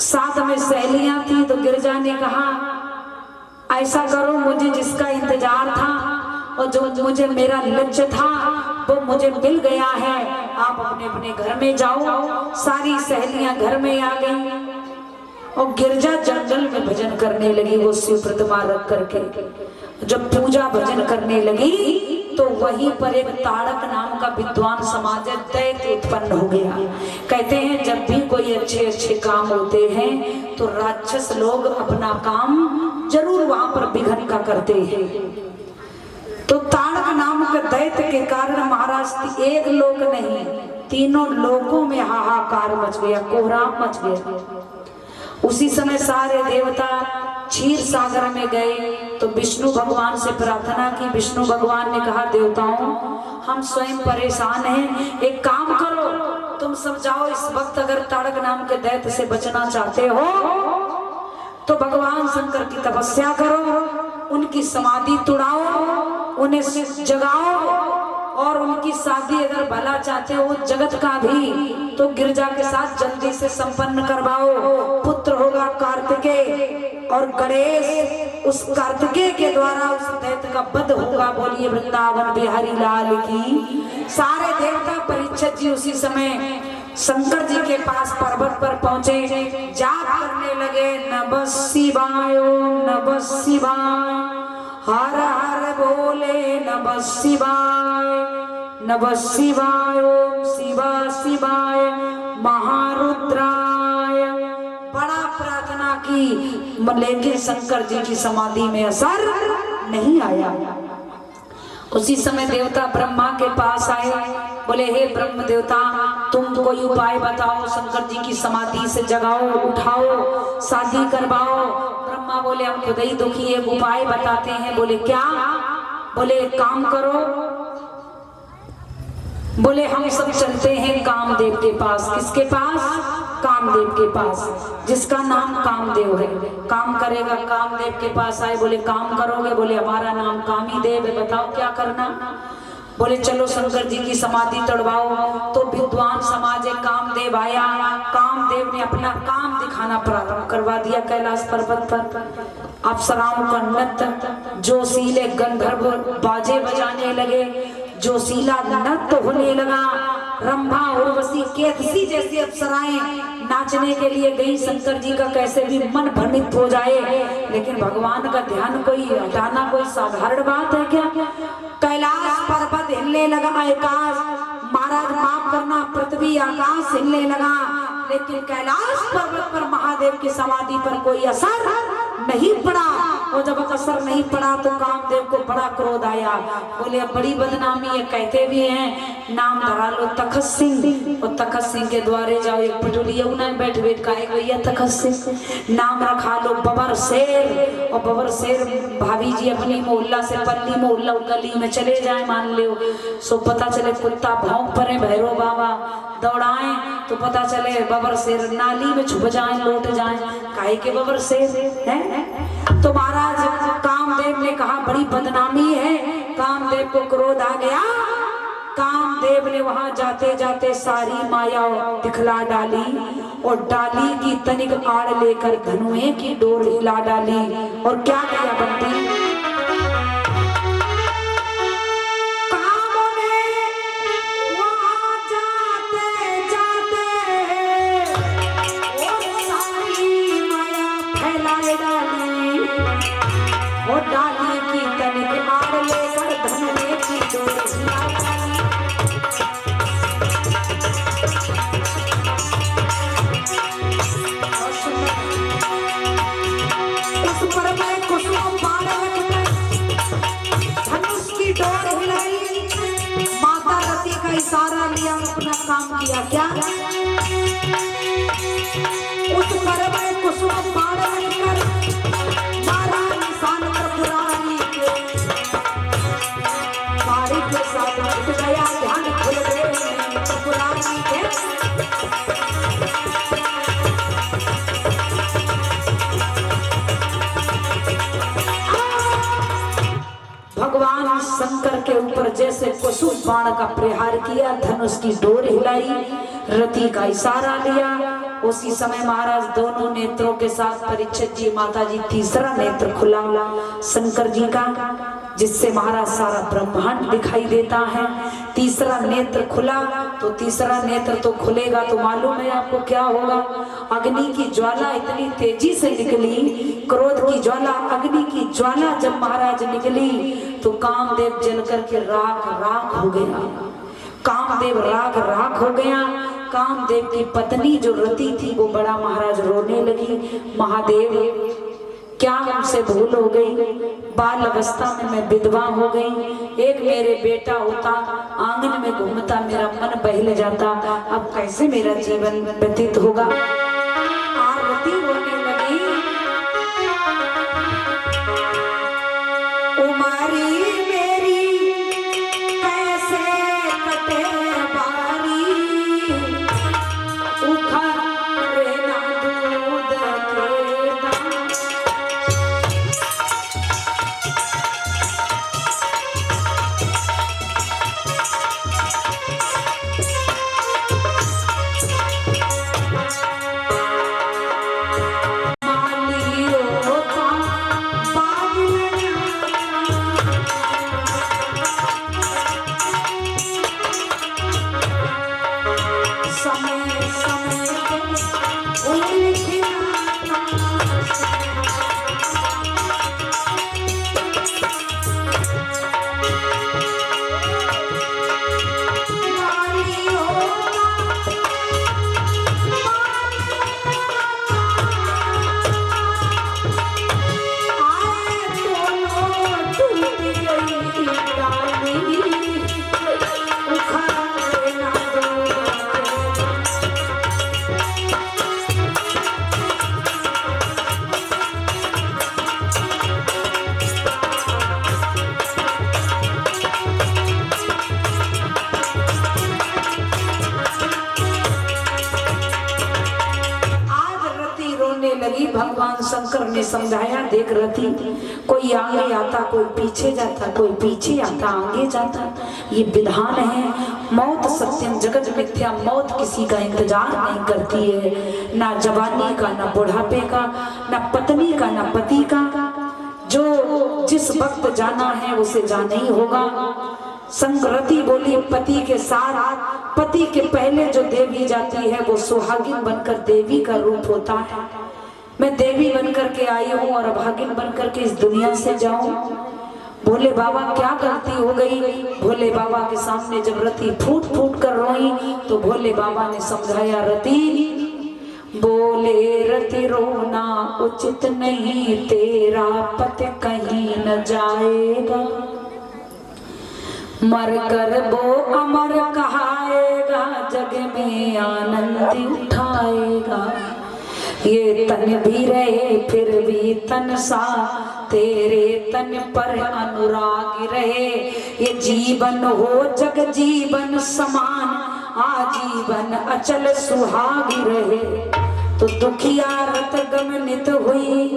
साथ में सहेलियां थी तो गिरजा ने कहा, ऐसा करो, मुझे जिसका इंतजार था और जो मुझे मेरा लक्ष्य था वो मुझे मिल गया है, आप अपने अपने घर में जाओ। सारी सहेलियां घर में आ गई और गिरजा जंगल में भजन करने लगी, वो शिव प्रतिमा रख करके। जब पूजा भजन करने लगी तो वहीं पर एक ताड़क नाम का विद्वान समाज दैत्य उत्पन्न हो गया। कहते हैं जब भी कोई अच्छे अच्छे काम होते हैं तो राक्षस लोग अपना काम जरूर वहां पर विघ्न का करते हैं। तो ताड़क नाम के दैत्य के कारण महाराज एक लोक नहीं, तीनों लोकों में हाहाकार मच गया, कोहराम मच गया। उसी समय सारे देवता क्षीर सागर में गए तो विष्णु भगवान से प्रार्थना की। विष्णु भगवान ने कहा, देवताओं, हम स्वयं परेशान हैं, एक काम करो, तुम सब जाओ इस वक्त, अगर ताड़क नाम के दैत्य से बचना चाहते हो तो भगवान शंकर की तपस्या करो, उनकी समाधि तुड़ाओ, उन्हें जगाओ और उनकी शादी अगर भला चाहते हो जगत का भी तो गिरजा के साथ जल्दी से संपन्न करवाओ। पुत्र होगा कार्तिकेय और गणेश, उस कार्तिकेय के द्वारा उस दैत्य का वध होगा। बोलिए वृंदावन बिहारी लाल की। सारे देवता परीक्षित जी उसी समय शंकर जी के पास पर्वत पर पहुंचे, जाप करने लगे, नमः शिवाय नमः शिवाय, हर हर बोले नमः शिवाय नमः शिवाय, शिवा शिवाय महारुद्राय। बड़ा प्रार्थना की, लेकिन शंकर जी की समाधि में असर नहीं आया। उसी समय देवता ब्रह्मा के पास आए, बोले हे ब्रह्म देवता, तुम कोई उपाय बताओ, शंकर जी की समाधि से जगाओ, उठाओ, शादी करवाओ। ब्रह्मा बोले हम खुद ही दुखी, एक उपाय बताते हैं। बोले क्या? बोले एक काम करो, बोले हम सब चलते हैं कामदेव के पास। किसके पास? कामदेव के पास, जिसका नाम कामदेव है। काम करेगा, कामदेव के पास आए, बोले काम करोगे? बोले हमारा नाम कामी देव है, बताओ क्या करना। बोले चलो शंकर जी की समाधि तोड़वाओ। तो विद्वान समाज कामदेव आया, कामदेव ने अपना काम दिखाना प्रारंभ करवा दिया। कैलाश पर्वत पर अप्सराओं का नृत्य, जोशीले गंधर्व बाजे बजाने लगे, जो जोशीला नृत्य होने लगा। रंभा उर्वशी केतसी जैसी अप्सराएं नाचने के लिए गई। शंकर जी का कैसे भी मन भ्रमित हो जाए, लेकिन भगवान का ध्यान कोई हटाना कोई साधारण बात है क्या? कैलाश पर्वत हिलने लगा, आकाश, महाराज माफ करना, पृथ्वी आकाश हिलने लगा, लेकिन कैलाश पर्वत पर महादेव की समाधि पर कोई असर नहीं पड़ा। और जब असर नहीं पड़ा तो कामदेव को बड़ा क्रोध आया। बोले अब बड़ी बदनामी है, कहते भी हैं नाम धरा लो तखत सिंह, और तखत सिंह के द्वारे जाओ। एक पटोलिया में बैठ बैठ कहे भैया तखत सिंह। नाम रखा लो बबर शेर, और बबर शेर भाभी जी अपनी मोहल्ला से पल्ली मोहल्ला गली में चले जाए मान लो, सो पता चले कुत्ता भौंक पड़े, भैरव बाबा दौड़ाएं तो पता चले बबर शेर नाली में छुप जाए, लौट जाए, काहे के बबर शेर है। तो महाराज कामदेव ने कहा बड़ी बदनामी है। कामदेव को क्रोध आ गया। कामदेव ने वहां जाते जाते सारी माया दिखला डाली, और डाली की तनिक आड़ लेकर धनुए की डोर हिला डाली। और क्या किया बंटी? और डाली की तनिक आड़ लेकर धनुए की डोर हिला डाली। उस पर मैं कुसुम बाण रखकर धनुष की डोर हिलाई। माता रति का इशारा लिया, अपना काम किया। क्या? उस पर मैं कुसुम बाण रखकर भगवान शंकर के ऊपर जैसे कुसुम बाण का प्रहार किया, धनुष की डोर हिलाई, रति का इशारा लिया। उसी समय महाराज दोनों नेत्रों के साथ परीक्षित जी माता जी तीसरा नेत्र खुला शंकर जी का, जिससे महाराज सारा ब्रह्मांड दिखाई देता है। तीसरा नेत्र खुला तो तीसरा नेत्र तो खुलेगा तो मालूम है आपको क्या होगा? अग्नि की ज्वाला इतनी तेजी से निकली, क्रोध की ज्वाला, अग्नि की ज्वाला जब महाराज निकली तो कामदेव जल करके राख राख हो गया। कामदेव राख राख हो गया। कामदेव की पत्नी जो रति थी वो बड़ा महाराज रोने लगी। महादेव क्या हमसे भूल हो गई? बाल अवस्था में मैं विधवा हो गई। एक मेरे बेटा होता, आंगन में घूमता, मेरा मन बहल जाता। अब कैसे मेरा जीवन व्यतीत होगा? आरती होने लगी। उमारी मेरी कैसे कटे बारी, उखड़े ना दूध के दाम। भगवान शंकर ने समझाया, देख रथी, कोई आगे आता, कोई पीछे जाता, कोई पीछे आता, आगे जाता, ये विधान है। मौत सत्यम जगत मिथ्या, मौत किसी का इंतजार नहीं करती है, ना जवानी का, ना बुढ़ापे का, ना पत्नी का, ना पति का। जो जिस वक्त जाना है उसे जाना ही होगा। संगरती बोली पति के साथ, पति के पहले जो देवी जाती है वो सुहागिन बनकर देवी का रूप होता है। मैं देवी बनकर के आई हूँ और अभागिन बनकर के इस दुनिया से जाऊं। भोले बाबा क्या गलती हो गई? भोले बाबा के सामने जब रति फूट फूट कर रोई तो भोले बाबा ने समझाया, रति बोले रति रोना उचित नहीं, तेरा पति कहीं न जाएगा, मर कर वो अमर कहाएगा, जग में आनंद उठाएगा। ये तन भी रहे फिर भी तन सा, तेरे तन पर अनुराग रहे। ये जीवन हो जग जीवन समान, आजीवन अचल सुहाग रहे। तो दुखिया रत गमनित हुई,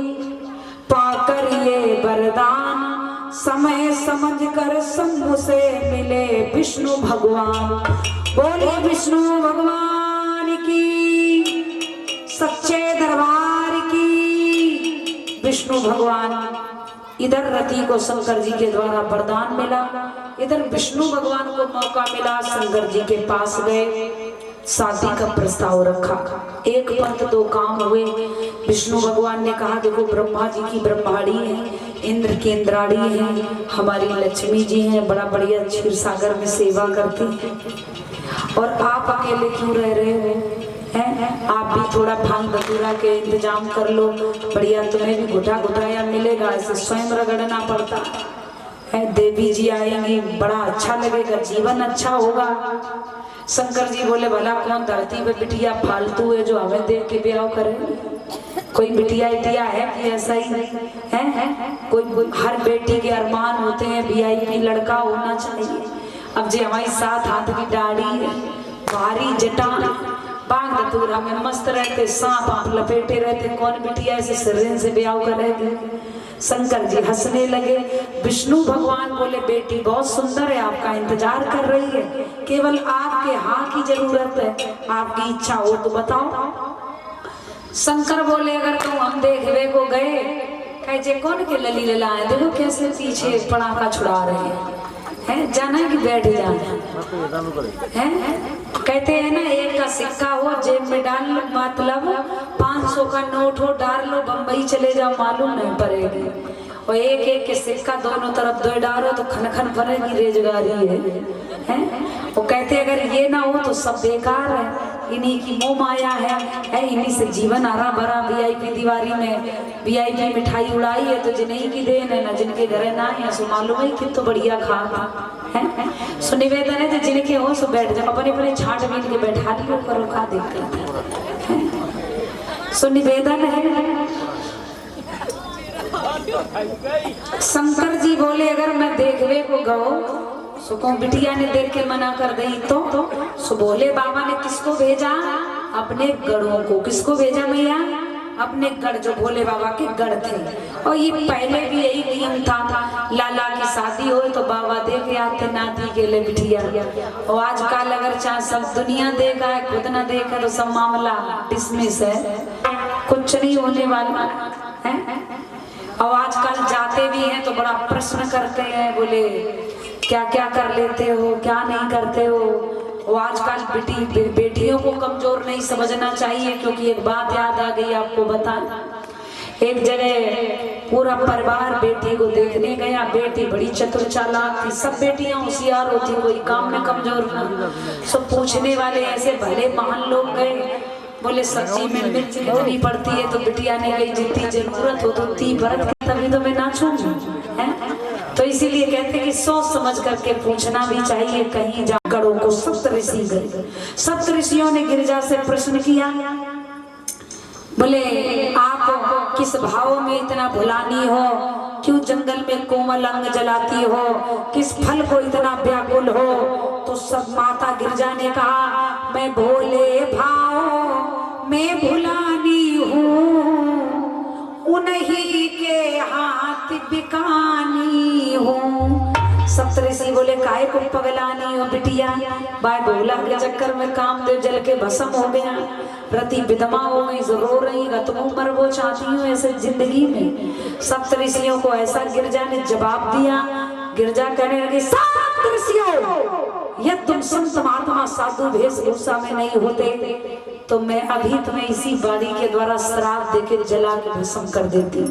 पाकर ये वरदान, समय समझ कर शंभु से मिले विष्णु भगवान। बोले विष्णु भगवान की, सच्चे दरबार की। विष्णु भगवान, इधर रति को शंकर जी के द्वारा वरदान मिला, इधर विष्णु भगवान को मौका मिला, शंकर जी के पास गए, शादी का प्रस्ताव रखा। एक पंथ दो काम हुए। विष्णु भगवान ने कहा, देखो ब्रह्मा जी की ब्रह्माणी है, इंद्र की इंद्राणी है, हमारी लक्ष्मी जी हैं, बड़ा बढ़िया क्षीर सागर में सेवा करती है, और आप अकेले क्यों रह रहे हो? आप भी थोड़ा भांग धतूरा के इंतजाम कर लो, बढ़िया तुम्हें भी घुटा घुटाया मिलेगा, ऐसे स्वयं रगड़ना पड़ता है। देवी जी आएंगी, बड़ा अच्छा लगेगा, जीवन अच्छा होगा। शंकर जी बोले, भला कौन धरती पे बिटिया फालतू है जो हमें देख के ब्याह करे? कोई बिटिया इटिया है कि ऐसा ही है? कोई हर बेटी के अरमान होते हैं VIP लड़का होना चाहिए। अब जो हमारी 7 हाथ की दाढ़ी है, भारी जटा, बांग धतूरा में मस्त रहते, सांप आप लपेटे रहते, कौन बिटिया ऐसे सिरन से ब्याह करेगी? शंकर जी हंसने लगे। विष्णु भगवान बोले, बेटी बहुत सुंदर है, आपका इंतजार कर रही है, केवल आपके हाँ की जरूरत है, आपकी इच्छा हो तो बताओ। शंकर बोले, अगर तुम हम देखने को गए, कहे कौन के लली लला है, देखो कैसे पीछे पड़ाका छुड़ा रहे हैं, जाना है कि बैठ जाना है? कहते हैं ना, एक का सिक्का हो जेब में डाल लो, मतलब 500 का नोट हो डाल लो, बम्बई चले जाओ मालूम नहीं पड़ेगी। और एक एक के सिक्का दोनों तरफ दो डालो तो खन खन पड़ेगी, रेजगारी है? वो कहते अगर ये ना हो तो सब बेकार है, इन्हीं की मोह माया है, इन्हीं से जीवन हरा भरा। VIP दीवारी में VIP मिठाई उड़ाई है तो जिन्हीं की देन है, ना जिनके घर ना है सो मालूम है कितना बढ़िया खा है। सो निवेदन है जो जिनके हो सो बैठ जाओ, अपने अपने छाट बीन के बैठा लियो करो, का दिक्कत है? सो निवेदन है। शंकर जी बोले, अगर मैं देखवे को गो सो कौन बिटिया ने देख के मना कर दी तो सो बोले, बाबा ने किसको भेजा? अपने गढ़ों को। किसको भेजा मैया? अपने गढ़, जो भोले बाबा के गढ़ थे। और ये पहले भी यही नियम था, लाला की शादी हो तो बाबा दे के आते नाती के लिए बिटिया। और आजकल अगर चाहे सब दुनिया देगा है, खुद ना देखा तो सब मामला डिसमिस है, कुछ नहीं होने वाला है। और आजकल जाते भी हैं तो बड़ा प्रश्न करते हैं, बोले क्या क्या कर लेते हो, क्या नहीं करते हो। वो आजकल बेटियों को कमजोर नहीं समझना चाहिए, क्योंकि एक बात याद आ गई आपको बताना। एक जगह पूरा परिवार बेटी को देखने गया, बेटी बड़ी चतुर चालाक थी, सब बेटियां होशियार होती, कोई काम में कमजोर ना। सब पूछने वाले ऐसे भले महान लोग गए, बोले सब्जी में मिर्च कितनी पड़ती है? तो बिटिया ने कही जितनी जरूरत हो तो उतनी बरत, तभी तो मैं नाचूं है। तो इसीलिए कहते हैं कि सोच समझ करके पूछना भी चाहिए। कहीं जा गढ़ों को सप्त ऋषि गए, सप्त ऋषियों ने गिरिजा से प्रश्न किया, बोले आप किस भाव में इतना भुलानी हो, क्यों जंगल में कोमल अंग जलाती हो, किस फल को इतना व्याकुल हो? तो सब माता गिरिजा ने कहा, मैं भोले भाव में भुलानी हूँ, उन्हीं के हाथ बिकानी हूँ। सप्तऋषि बोले, काहे को पगलानी हो बिटिया, बाय भोला के चक्कर में कामदेव जल के भस्म हो गया, रति विधवा हो गई, रो रही, तुम उम्र वो चाहती हो ऐसे जिंदगी में? सप्तऋषियों को ऐसा गिरिजा ने जवाब दिया। गिरजा कहने लगी, सात ऋषियों, यदि तुम संत महात्मा साधु वेशभूषा में नहीं होते तो मैं अभी तुम्हें इसी वाणी के द्वारा श्राप देकर जला के भस्म कर देती,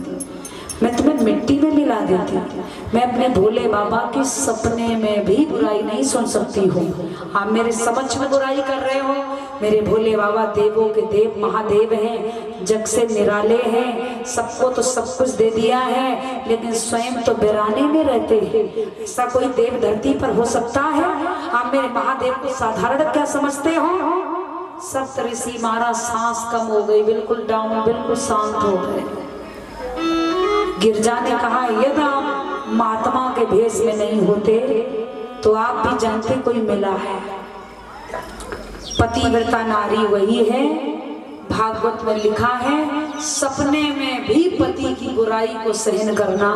मैं तुम्हें मिट्टी में मिला देती। मैं अपने भोले बाबा के सपने में भी बुराई नहीं सुन सकती हूँ। आप मेरे समक्ष में बुराई कर रहे हो। मेरे भोले बाबा देवों के देव महादेव हैं, जग से निराले हैं, सबको तो सब कुछ दे दिया है, लेकिन स्वयं तो वीराने में रहते हैं। ऐसा कोई देव धरती पर हो सकता है? आप मेरे महादेव को साधारण क्या समझते हो? सप्त ऋषि महाराज सांस कम हो गई, बिल्कुल डाउन, बिल्कुल शांत हो गए। गिरजा ने कहा, यदि आप महात्मा के भेष में नहीं होते तो आप भी जानते कोई मिला है। पतिव्रता नारी वही है, भागवत में लिखा है, सपने में भी पति की बुराई को सहन करना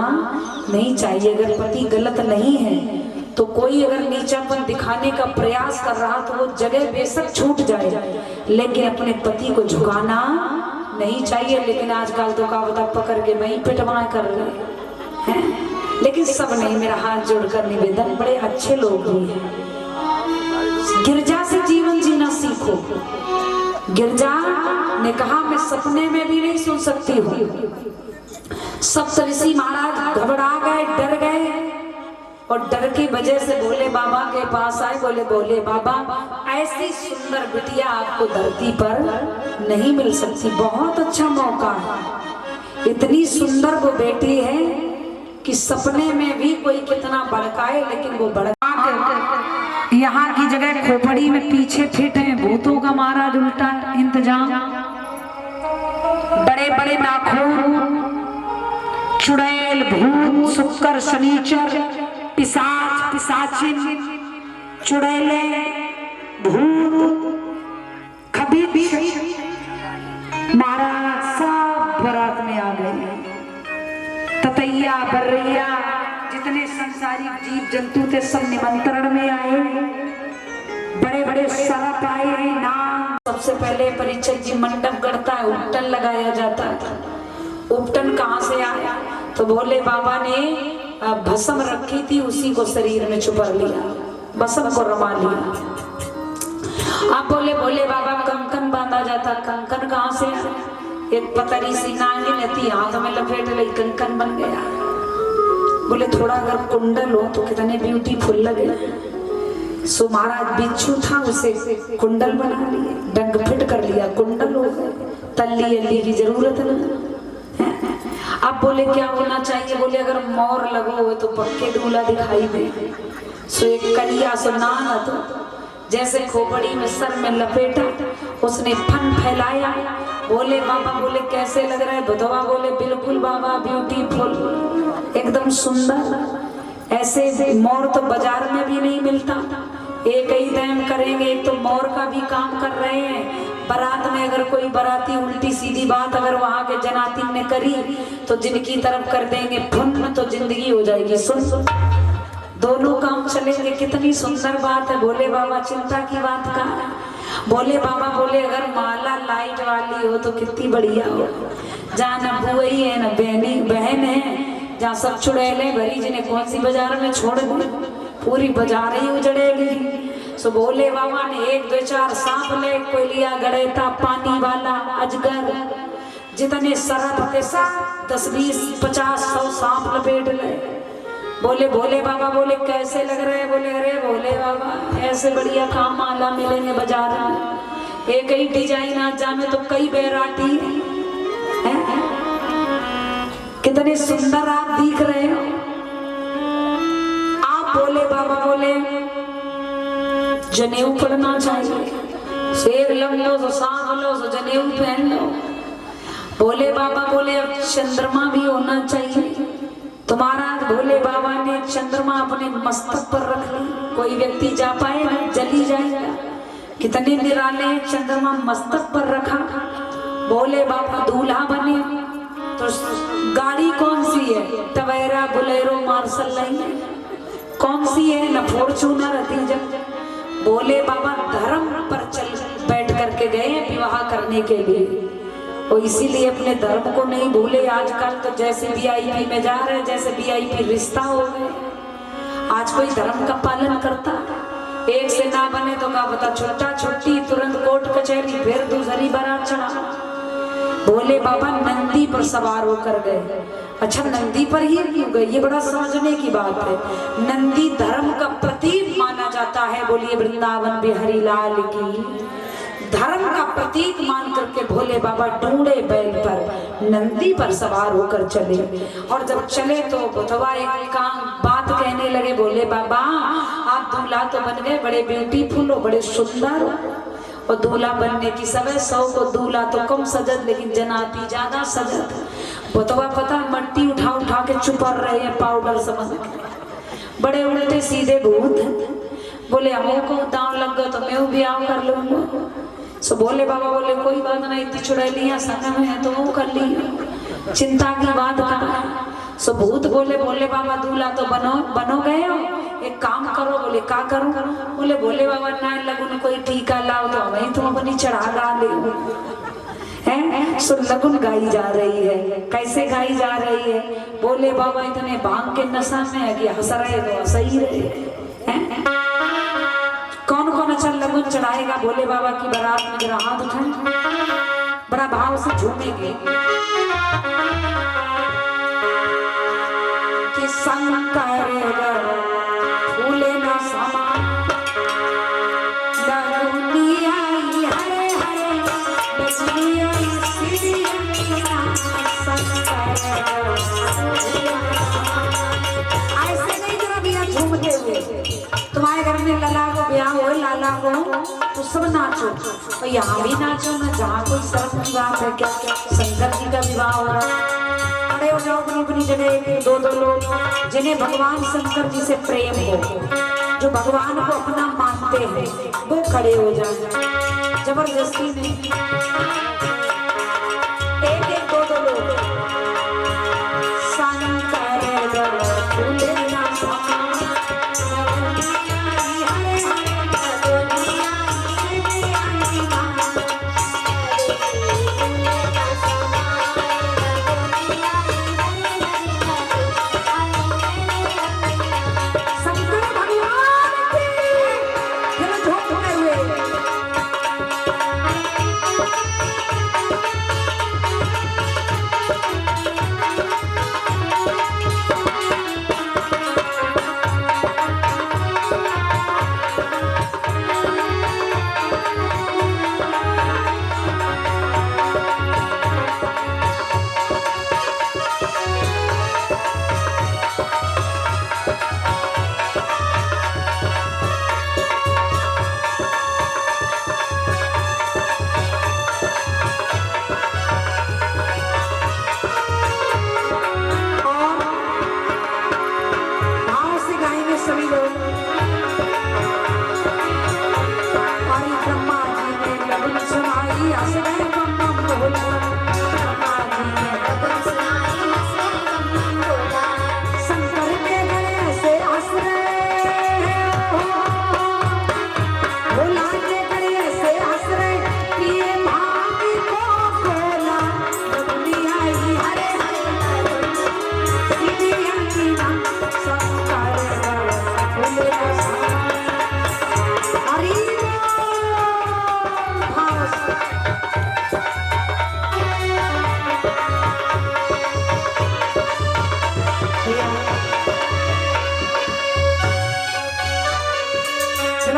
नहीं चाहिए। अगर पति गलत नहीं है तो कोई अगर नीचापन दिखाने का प्रयास कर रहा तो वो जगह बेशक छूट जाए, लेकिन अपने पति को झुकाना नहीं चाहिए। लेकिन आजकल तो कहावत पकड़ के वही पिटवाएं कर रहे हैं, लेकिन सब नहीं। मेरा हाथ जोड़कर निवेदन, बड़े अच्छे लोग भी हैं, गिरजा से जीवन जीना सीखो। गिरजा ने कहा, मैं सपने में भी नहीं सुन सकती हूँ। सप्त ऋषि महाराज घबरा गए, डर गए, और डर की वजह से भोले बाबा के पास आए। बोले, भोले बाबा, ऐसी सुंदर बिटिया आपको धरती पर नहीं मिल सकती, बहुत अच्छा मौका है। इतनी सुंदर वो बेटी है कि सपने में भी कोई कितना भड़काए, लेकिन वो भड़का यहाँ की जगह खोपड़ी में पीछे फिट है, भूतों का महाराज उल्टा इंतजाम, बड़े बड़े नाखून, चुड़ैल, भूत, शुक्र, शनीचर, पिशाच, पिशाचिन, चुड़ैले, भूत, खबीज, महाराज सब बारात में आ गए। ततैया, बर्रैया, जितने संसारिक जीव जंतु थे सब निमंत्रण में आए। बड़े बड़े सरप आए, नाम। सबसे पहले परीक्षक जी मंडप गढ़ता है, उपटन लगाया जाता है। उपटन कहाँ से आया? तो भोले बाबा ने भस्म रखी थी, उसी को शरीर में छुपा लिया, भस्म को रमा लिया। अब बोले, भोले बाबा कंकन बांधा जाता, कंकन कहाँ से आया? एक पतरी सी नागिन थी, हाथ में लपेट ली, कंकन बन गया। बोले, थोड़ा अगर कुंडल हो तो कितने ब्यूटीफुल लगे। सो महाराज बिच्छू था, उसे कुंडल बना लिए, डंग फिट कर लिया, कुंडल हो गए, तल्ली अल्ली की जरूरत नहीं। अब बोले, क्या होना चाहिए? बोले, अगर मोर लगो हो तो पक्के दूल्हा दिखाई दे। सो एक कलिया सो नाना, तो जैसे खोपड़ी में सर में लपेटा, उसने फन फैलाया। बोले बाबा, बोले कैसे लग रहा है? बधवा बोले, बिल्कुल बाबा, ब्यूटीफुल, एकदम सुंदर। ऐसे मोर तो बाजार में भी नहीं मिलता। एक ही टाइम करेंगे, एक तो मोर का भी काम कर रहे हैं। बारात में अगर कोई बाराती उल्टी सीधी बात अगर वहां के जनाती ने करी तो जिनकी तरफ कर देंगे फुन, तो जिंदगी हो जाएगी सुन। दोनों काम चलेंगे, कितनी सुंदर बात है। भोले बाबा चिंता की बात का। भोले बाबा बोले, अगर माला लाइट वाली हो तो कितनी बढ़िया हो। जहाँ न बुआई है न बहन है, जहाँ सब चुड़ैलें भरी, जिन्हें कौन सी बाजार में छोड़ दी, पूरी बाजार ही उजड़ेगी। सो भोले बाबा ने 1 2 4 सांप ले, कोई लिया गड़ेता, पानी वाला, अजगर, जितने सरप थे सब 10 20 50 100 सांप लपेट ले। बोले, भोले बाबा, बोले कैसे लग रहे? बोले, अरे भोले बाबा, ऐसे बढ़िया काम माला मिलेंगे बाजार में। एक ही डिजाइन आज जामे तो कई वैरायटी है। कितने सुंदर आप दिख रहे हो। आप भोले बाबा बोले, जनेऊ पढ़ना चाहिए, शेर लग लो तो सांप लो तो जनेऊ पहन लो। भोले बाबा बोले, अब चंद्रमा भी होना चाहिए। तुम्हारा भोले बाबा ने चंद्रमा अपने मस्तक पर रख ली, कोई व्यक्ति जा पाएगा? जली जाएगा। कितने निराले चंद्रमा मस्तक पर रखा। भोले बाबा दूल्हा बने तो गाड़ी कौन सी है? टवेरा, बुलेरो, मार्शल नहीं, कौन सी है? न फॉर्च्यूनर रहती। जब भोले बाबा धर्म पर चल बैठ करके गए विवाह करने के लिए, और इसीलिए अपने धर्म को नहीं भूले। आजकल तो जैसे VIP में जा रहे, जैसे VIP रिश्ता हो गए। आज कोई धर्म का पालन करता? एक से ना बने तो क्या पता छुट्टा छुट्टी, तुरंत कोर्ट कचहरी, फिर दूसरी बारात चढ़ा। भोले बाबा नंदी पर सवार होकर गए। अच्छा, नंदी पर ही क्यों गए, ये बड़ा समझने की बात है। नंदी धर्म का प्रतीक माना जाता है। बोलिए वृंदावन बिहारी लाल की। धर्म का प्रतीक मान करके भोले बाबा ढूंढे बैल पर नंदी पर सवार होकर चले। और जब चले तो बुधवा एक काम बात कहने लगे, बोले बाबा आप दूल्हा तो बन गए, बड़े ब्यूटीफुल हो, बड़े सुंदर हो, और दूल्हा बनने की समय 100 को दूल्हा तो कम सजत, लेकिन जनाती ज्यादा सजत। बुधवा पता मट्टी उठा उठा के चुपर रहे हैं पाउडर समझ के, बड़े उल्टे सीधे भूत। बोले हमको को दांव लग गया तो मैं भी आऊं कर लूंगा। सो बोले बाबा बोले कोई बात नहीं, इतनी चुड़ैलियां संग में है तो वो कर ली, चिंता की बात कहाँ है। सो भूत बोले बोले बाबा दूल्हा तो बनो गए हो, एक काम करो। बोले का करूं? बोले भोले बाबा ना लगुन कोई टीका लाओ तो हमें तुम अपनी चढ़ा गा ले हैं। सो लगुन गाई जा रही है। कैसे गाई जा रही है? बोले बाबा इतने भांग के नशा में है कि हंस रहे तो सही रहे हैं। कौन कौन अच्छा लगुन चढ़ाएगा भोले बाबा की बारात में? जरा हाथ उठाए, बड़ा भाव से झूमेंगे कि शंकर फूले न समा लगुनिया हरे हरे बसनिया सिरिया शंकर। ऐसे नहीं जरा भैया झूमते हुए। तुम्हारे घर में लला को ब्याह हो, लाला को, तो सब नाचो, और यहाँ भी नाचो ना, जहाँ कोई शर्म की बात है क्या? शंकर जी का विवाह हो रहा है, खड़े हो जाओ अपनी अपनी जगह। एक दो दो लोग जिन्हें भगवान शंकर जी से प्रेम हो, जो भगवान को अपना मानते हैं, वो खड़े हो जाए। जबरदस्ती नहीं, एक एक दो दो लोग। शंकर फूले ना समा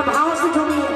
भाव से झूमिए।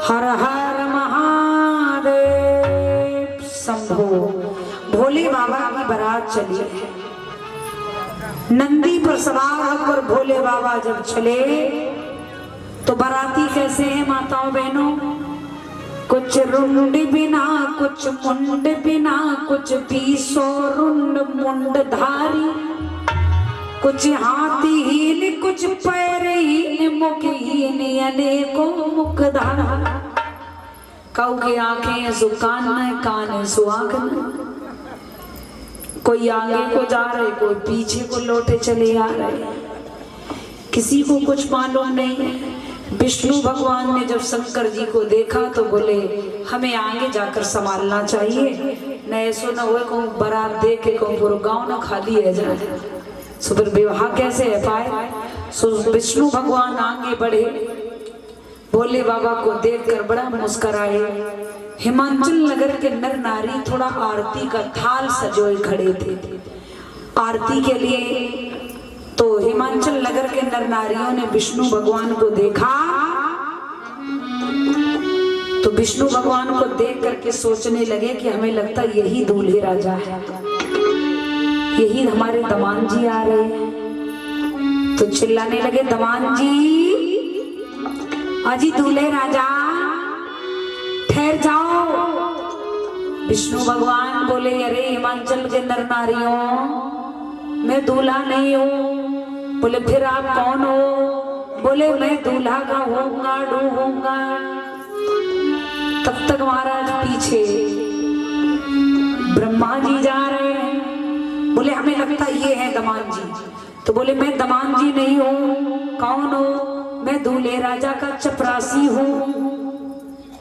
हर हर महादेव शंभो। भोले बाबा की बारात चली है। नंदी पर सवार होकर भोले बाबा जब चले तो बाराती कैसे हैं माताओं बहनों? कुछ रुंड बिना, कुछ मुंड बिना, कुछ पीसो रुंड मुंड धारी, कुछ हाथीहीन, कुछ पैरहीन, मुखहीन, अनेकों मुखधारा। कऊ की आंखें सुकान, कान सुहागन। कोई आगे को जा रहे, कोई पीछे को लौटे चले आ रहे, किसी को कुछ मालूम नहीं। विष्णु भगवान ने जब शंकर जी को देखा तो बोले हमें आगे जाकर संभालना चाहिए, न ऐसो न हुए कहूँ बारात देख के कहूँ पूरा गाँव न खाली है जाए, सो फिर विवाह कैसे है पाए। सो विष्णु भगवान आगे बढ़े, भोले बाबा को देखकर बड़ा मुस्कुराए। हिमाचल नगर के नर नारी थोड़ा आरती का थाल सजोए खड़े थे आरती के लिए। तो हिमाचल नगर के नर नारियों ने विष्णु भगवान को देखा तो विष्णु भगवान को देख करके सोचने लगे कि हमें लगता यही दूल्हे राजा है, यही हमारे दमान जी आ रहे हैं। तो चिल्लाने लगे दमान जी, अजी दूल्हे राजा ठहर जाओ। विष्णु भगवान बोले अरे हिमाचल के नर नारियों, मैं दूल्हा नहीं हूँ। बोले फिर आप कौन हो? बोले मैं दूल्हा का होऊंगा डूबूंगा। तब तक महाराज पीछे ब्रह्मा जी जा रहे हैं। बोले हमें लगता ये है दमान जी। तो बोले मैं दमान जी नहीं हूँ। कौन हो? मैं दूल्हे राजा का चपरासी हूँ।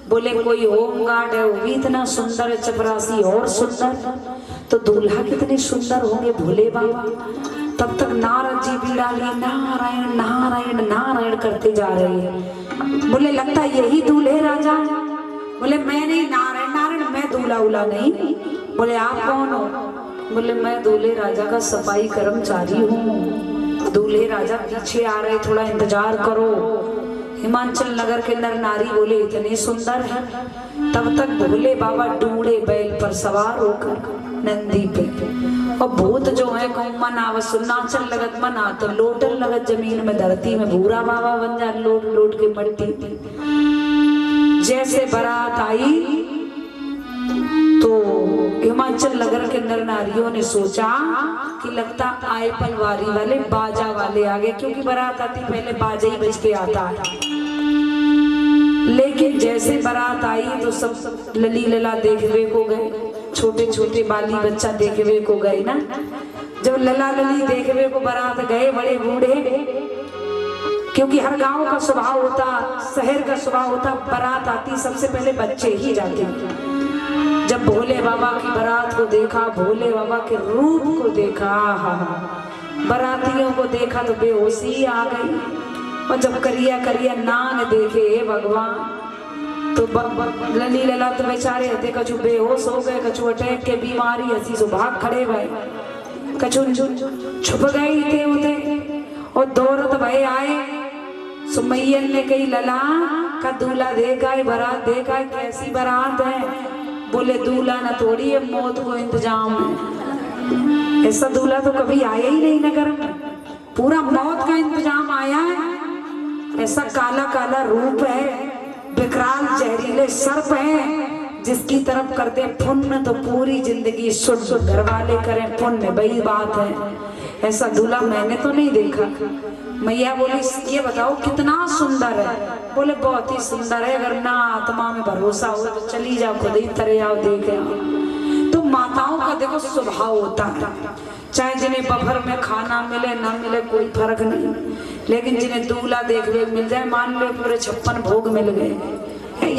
बोले कोई होमगार्ड है, वो भी इतना सुंदर है, चपरासी और सुंदर, तो दूल्हा कितने सुंदर होंगे भोले बाबा। तब तक नारद जी भी डाली नारायण नारायण नारायण करते जा रहे हैं। बोले लगता यही दूल्हे राजा। बोले मैं नहीं नारायण नारायण, मैं दूल्हा उला नहीं। बोले आप कौन हो? बोले मैं दूल्हे राजा का सफाई कर्मचारी हूँ। दूल्हे राजा पीछे आ रहे, थोड़ा इंतजार करो। हिमाचल नगर के नर नारी बोले इतने सुंदर हैं। तब तक भोले बाबा डूंगड़े बैल पर सवार होकर नंदी पे, और भूत जो है मना नाचल लगत मना तो लोटल लगत जमीन में, धरती में भूरा बाबा बन जा लोट लोट के मट्टी। जैसे बारात आई तो हिमाचल नगर के नर नारियों ने सोचा कि लगता आए पलवारी वाले बाजा वाले आ गए, क्योंकि बारात आती पहले बाजा ही बज के आता है। लेकिन जैसे बारात आई तो सब लली लला देखवे को गए, छोटे छोटे बाली बच्चा देखवे को गए ना। जब लला लली देखवे को बारात गए बड़े बूढ़े, क्योंकि हर गांव का स्वभाव होता, शहर का स्वभाव होता, बारात आती सबसे पहले बच्चे ही जाते। जब भोले बाबा की बारात को देखा, भोले बाबा के रूप को देखा, बारातियों को देखा तो बेहोशी आ गई। और जब करिया करिया नाग देखे भगवान तो लली लला तो बेचारे हते, कछु बेहोश हो गए, कछु अटैक के बीमारी हसी सो भाग खड़े भय, कछु छुप गए थे उते। और दौड़त भय आए। सुमैयन ने कही लला का दूल्हा देखा है, बारात देखा है, कैसी बारात है? बोले दूल्हा न थोड़ी है, मौत को इंतजाम है। ऐसा दूल्हा तो कभी आया ही नहीं नगर में, पूरा मौत का इंतजाम आया है। ऐसा काला काला रूप है, विकराल जहरीले सर्प है, जिसकी तरफ करते पुण्य तो पूरी जिंदगी शुद्ध, घर वाले करें पुण्य, वही बात है। ऐसा दूल्हा मैंने तो नहीं देखा। मैया बोली ये बताओ कितना सुंदर है? बोले बहुत ही सुंदर है, अगर ना आत्मा में भरोसा हो तो चली जाओ, खुद ही तरे आओ देख आओ। तो माताओं का देखो स्वभाव होता है, चाहे जिन्हें बफर में खाना मिले ना मिले कोई फर्क नहीं, लेकिन जिन्हें दूल्हा देखने मिल जाए, मान लो पूरे 56 भोग मिल गए।